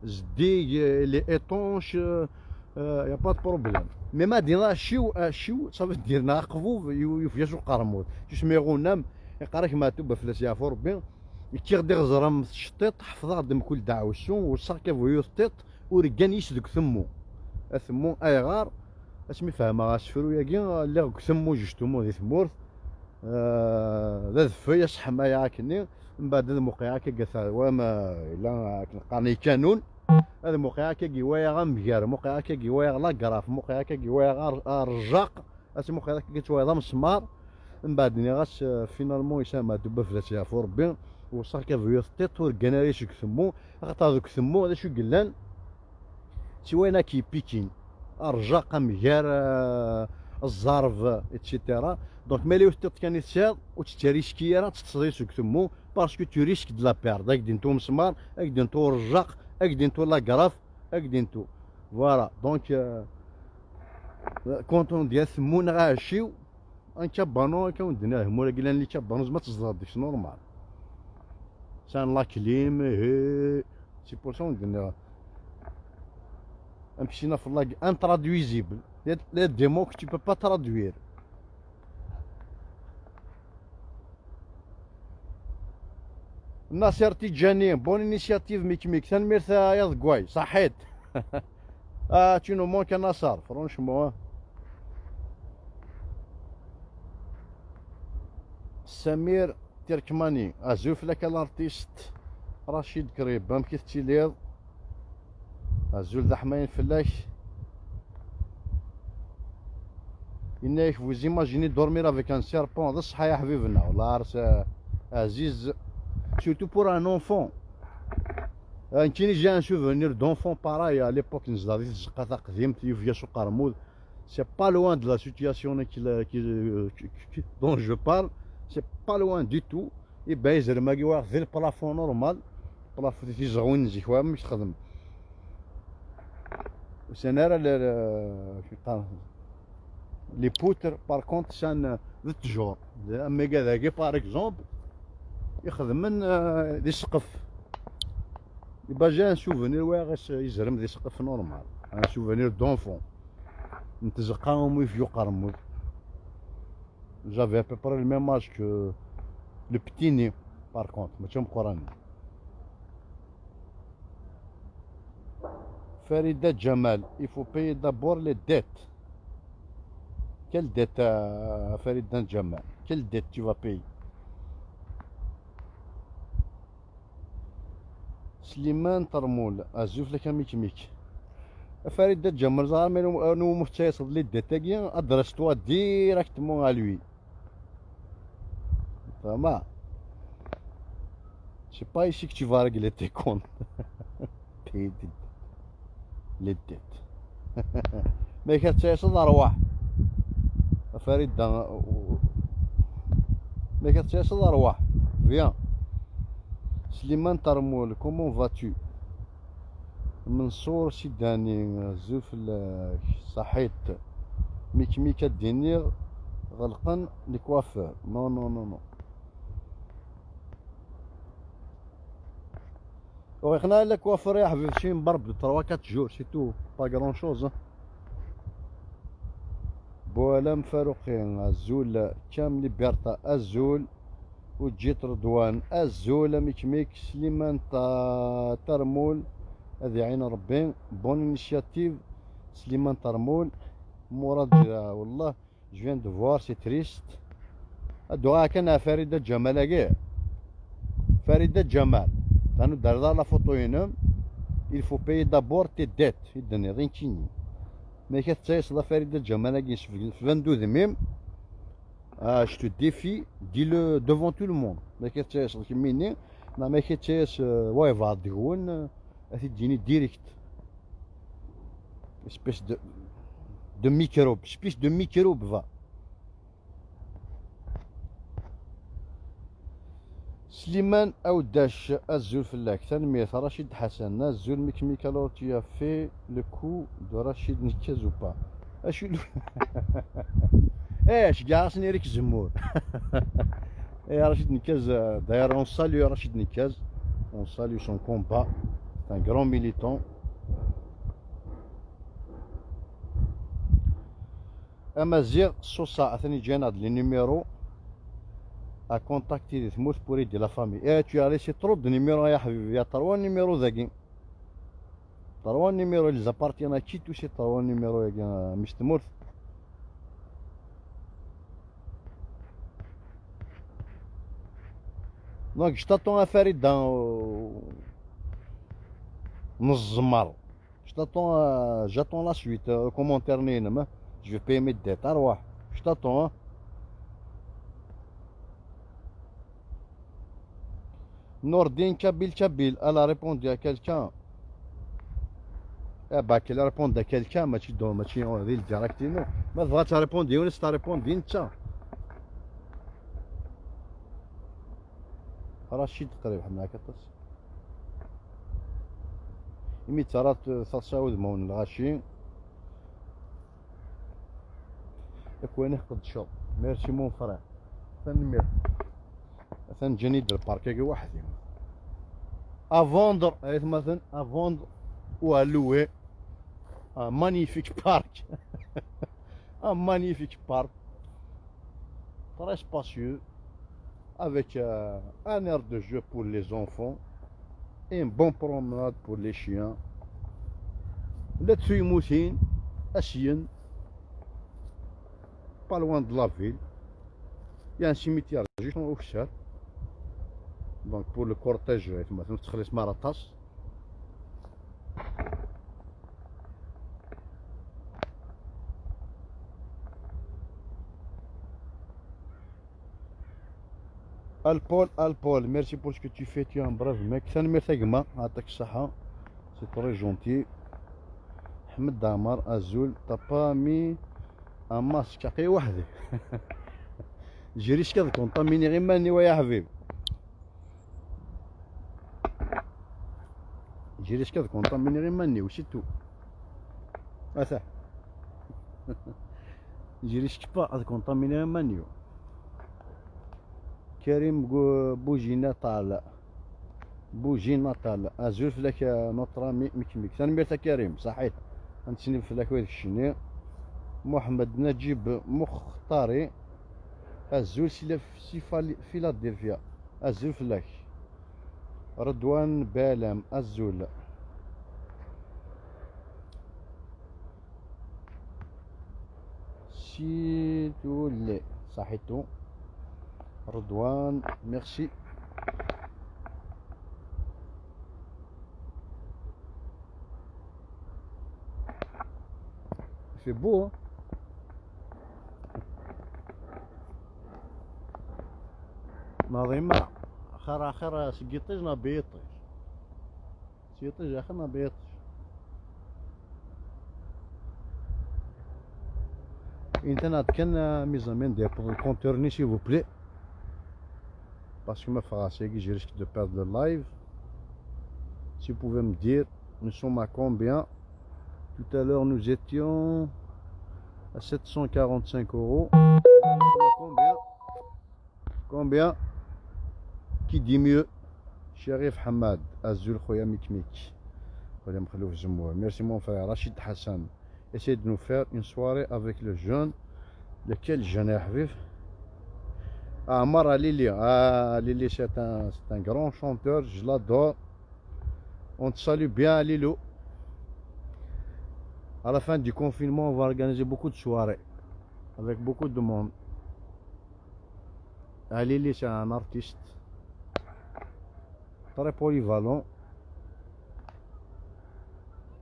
زدي لي ايطونش يا با بروبليم. مي ما دينا شيو صافي ديرنا قفوف يفياشو قرمود تسميغو نام يقراك ما توب فلاس يا ربي يكيغ دي غزرام الشطيط حفظها دم كل دعوسون والصاكا فيو الشطيط ورقان يسدك ثمو ثمو ايغار اسمي فاهمة غاسفرو ياكي اللي ثمو جشتومو دي ثمورث ذا ذفيا صحما ياكني من بعد هذا موقع كا وما الا قاني كانون هذا موقع كي وايا مزيار موقع كي وايا لا كراف موقع كي وايا رجاق اسمي موقع كي توايا مسمار من بعد ني غاس فينالمون يسمى دوبا فلاس يا ربي وصاكا فيو الشطيط ورقان ريش ثمو غطا دوك ثمو هذا شو قلان سوينا كي بيكين الرجاق مجار الزارف اتسيتيرا دونك مالي وثيط كان يتساد وتتريسكي راه تصدي سوك ثمو باسكو تو ريسك دو لا بيرد هاك دينتو مسمار هاك دينتو الرجاق هاك دينتو لا كراف هاك دينتو فوالا دونك كونتون ديال ثمو نغاشيو انكابانو كوندناه مولا قلنا لي كابانو زعما تزادكش نورمال سان لا كليم سي بور سون قلنا مشينا في اللاج انترادويزيبل لي ديمو كو تي بو با ترادوير. ناصر تيجاني بون انيشياتيف ميك تنميرثا يا ضكواي صحيت تشنو مونك ناصر فرونشمون. سمير تركماني ازوف لك الارتيست رشيد قريب بام كيف تيليض الزول ذا حماين فلاش إنك vous imaginez dormir avec un serpent هذا الصحة يا حبيبنا والله عرس عزيز surtout pour un enfant. كاين جا ان سوفونير دونفون باراي ا ليبوك نزل الزقه تاع قديمت يفيا سو قرمود سي با لوان دو لا سيتياسيون دون جو بارل سي با لوان دي تو يبقى يزرما كي واخد في البلافون نورمال بلافون في زغون زيكوا مش تخدم سنارا لي بوتر بار كونت سان ذا تجور اما كذا بار اكزومبل يخدم من دي سقف يبقى جا ان سوفونير واغس يزرم دي سقف نورمال ان سوفونير دونفون نتزقاهم ويفيو قرمود. جافي ا بوبري لو ميم اج كو لو بتيني بار كونت ماشي مقراني. فريدة جمال il faut payer d'abord les dettes. Quelle dette فريدة جمال? Quelle dette tu vas payer? سليمان طرمول ازوف لك ميك فريدة جمال زعما نو متصل لي ديت تاعي ادرستوا ديراكتمون ا لوي فما سي با ايسي كو tu vas régler tes comptes payer les dettes ما كتسيصل ارواح فريدة ما كتسيصل ارواح فيان. سليمان طرمول كومون فاتو؟ منصور سيداني زوف صحيت ميكا دينيغ غلقن لي كوافور نو نو نو نو ويخنا لك كوافور يا حبيبي شي مبرب 3 4 جور سي تو با كرون شوز. بولام فاروقين الزول كام ليبرتا الزول وجيت رضوان الزول ميك سليمان طرمول هذه عين ربي بون انيشياتيف سليمان طرمول مراد والله جو فيان دو فوار سي تريست الدعاء كان فريدة جمال كاع فريدة جمال لانو دار لا فوتو ينام il faut payer d'abord tes dettes يدني غير تشيني ما كتسايس فريدة جمال كاع في 22 ذميم je te défie, dis-le devant tout le monde. ما كتسايس كيميني ما كتسايس واي فاديون تجيني ديريكت espèce de microbe, espèce de microbe va. سليمان أوداش الزول فلاك تنمية رشيد حسن الزول ميكالورتيا في لكو دو رشيد نكاز وبا اشو ايش قاعسني ريك زمور ايه رشيد نكاز داير اون ساليو رشيد نكاز اون ساليو سون كومبا سي ان غران ميليتون امازيغ صوصا اثني جاناد لي نيميرو à contacter les mots pour aider la famille. Et tu as laissé trop de numéros, il y a 3 numéros d'agin. 3 numéros, ils appartiennent à qui tous ces 3 numéros, Mr. Mourth? Donc je t'attends à faire dans Nzmar. J'attends la suite, commentaire nîmes. Je vais payer mes dettes. Alors, je t'attends. Hein. Nordine Kabil, elle a répondu à quelqu'un. Eh bah qu'elle a répondu à quelqu'un, mais tu dois me dire directement. Mais tu as répondu, on t'a répondu, tiens. رشيد قريب حنا كتص يمي ترى تصاود مون الغاشي اكوين يخد شو ميرسي مون فرا ثنمير ثنجني در الباركي وحدي افوندر ايت مثلا افوندر ou à louer un magnifique parc un magnifique parc très spacieux avec un aire de jeu pour les enfants et une bonne promenade pour les chiens. Là-dessus, Moussine, à Chien, pas loin de la ville. Il y a un cimetière juste au Fchar. Donc pour le cortège, maintenant, tu laisses Maratas. Alpol, merci pour ce que tu fais, tu es un brave mec. C'est un messagement, attaque Saha, c'est très gentil. Ahmed Damar, Azul, t'as pas mis un masque, أخي وحدي. J'ai risqué de contaminer Rimani ويا حبيب. J'ai risqué de contaminer Rimani aussi tout. Ah ça. Je risque pas de contaminer Rimani. كريم بوجي نطال بوجي نطال ازول فلاك نطرا مكميك تنميرتا كريم صحيت نتسني فلاك ويدك الشني محمد نجيب مختاري ازول سي فيلادلفيا ازول فلاك رضوان بالام ازول سيتولي صحيتو Redouane, merci. Il fait beau, hein? نظيمة آخر سقيطجنا بيطش سقيطج آخرنا بيطش Internet كان ميزامين ديال pour le compteur ni s'il vous plaît parce que ma phrase je risque de perdre le live. Si vous pouvez me dire nous sommes à combien? Tout à l'heure nous étions à 745 €. Nous sommes à combien? Qui dit mieux? Sherif Hamad Azul Khoya Mikmik. Merci mon frère Rachid Hassan. Essayez de nous faire une soirée avec le jeune. Lequel jeune est Habib? Amar Lili. Lili c'est un grand chanteur, je l'adore. On te salue bien Lilo. À la fin du confinement, on va organiser beaucoup de soirées avec beaucoup de monde. Lili c'est un artiste très polyvalent.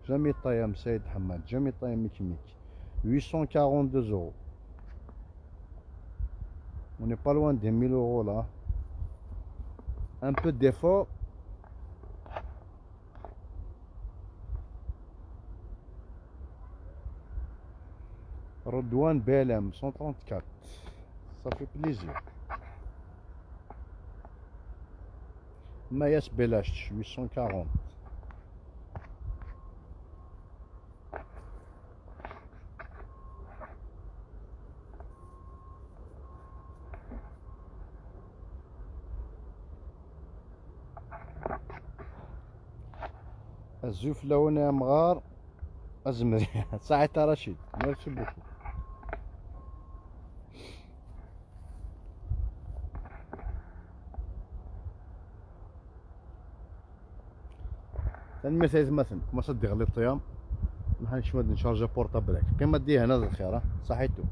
Jamais Tayam Saïd Hamad, jamais Tayam Mikimik. 842 €. On n'est pas loin des 1000 € là. Un peu d'effort. Redouane BLM 134. Ça fait plaisir. Mayas Belash 840. الزوف لون مغار أزمري. ساعة رشيد. ميرسي بوكو. المثال مثلا كما صدق غلي الطيام ما حنش ماد نشارجا بورطابلك كما دي هنا الخير صحيتو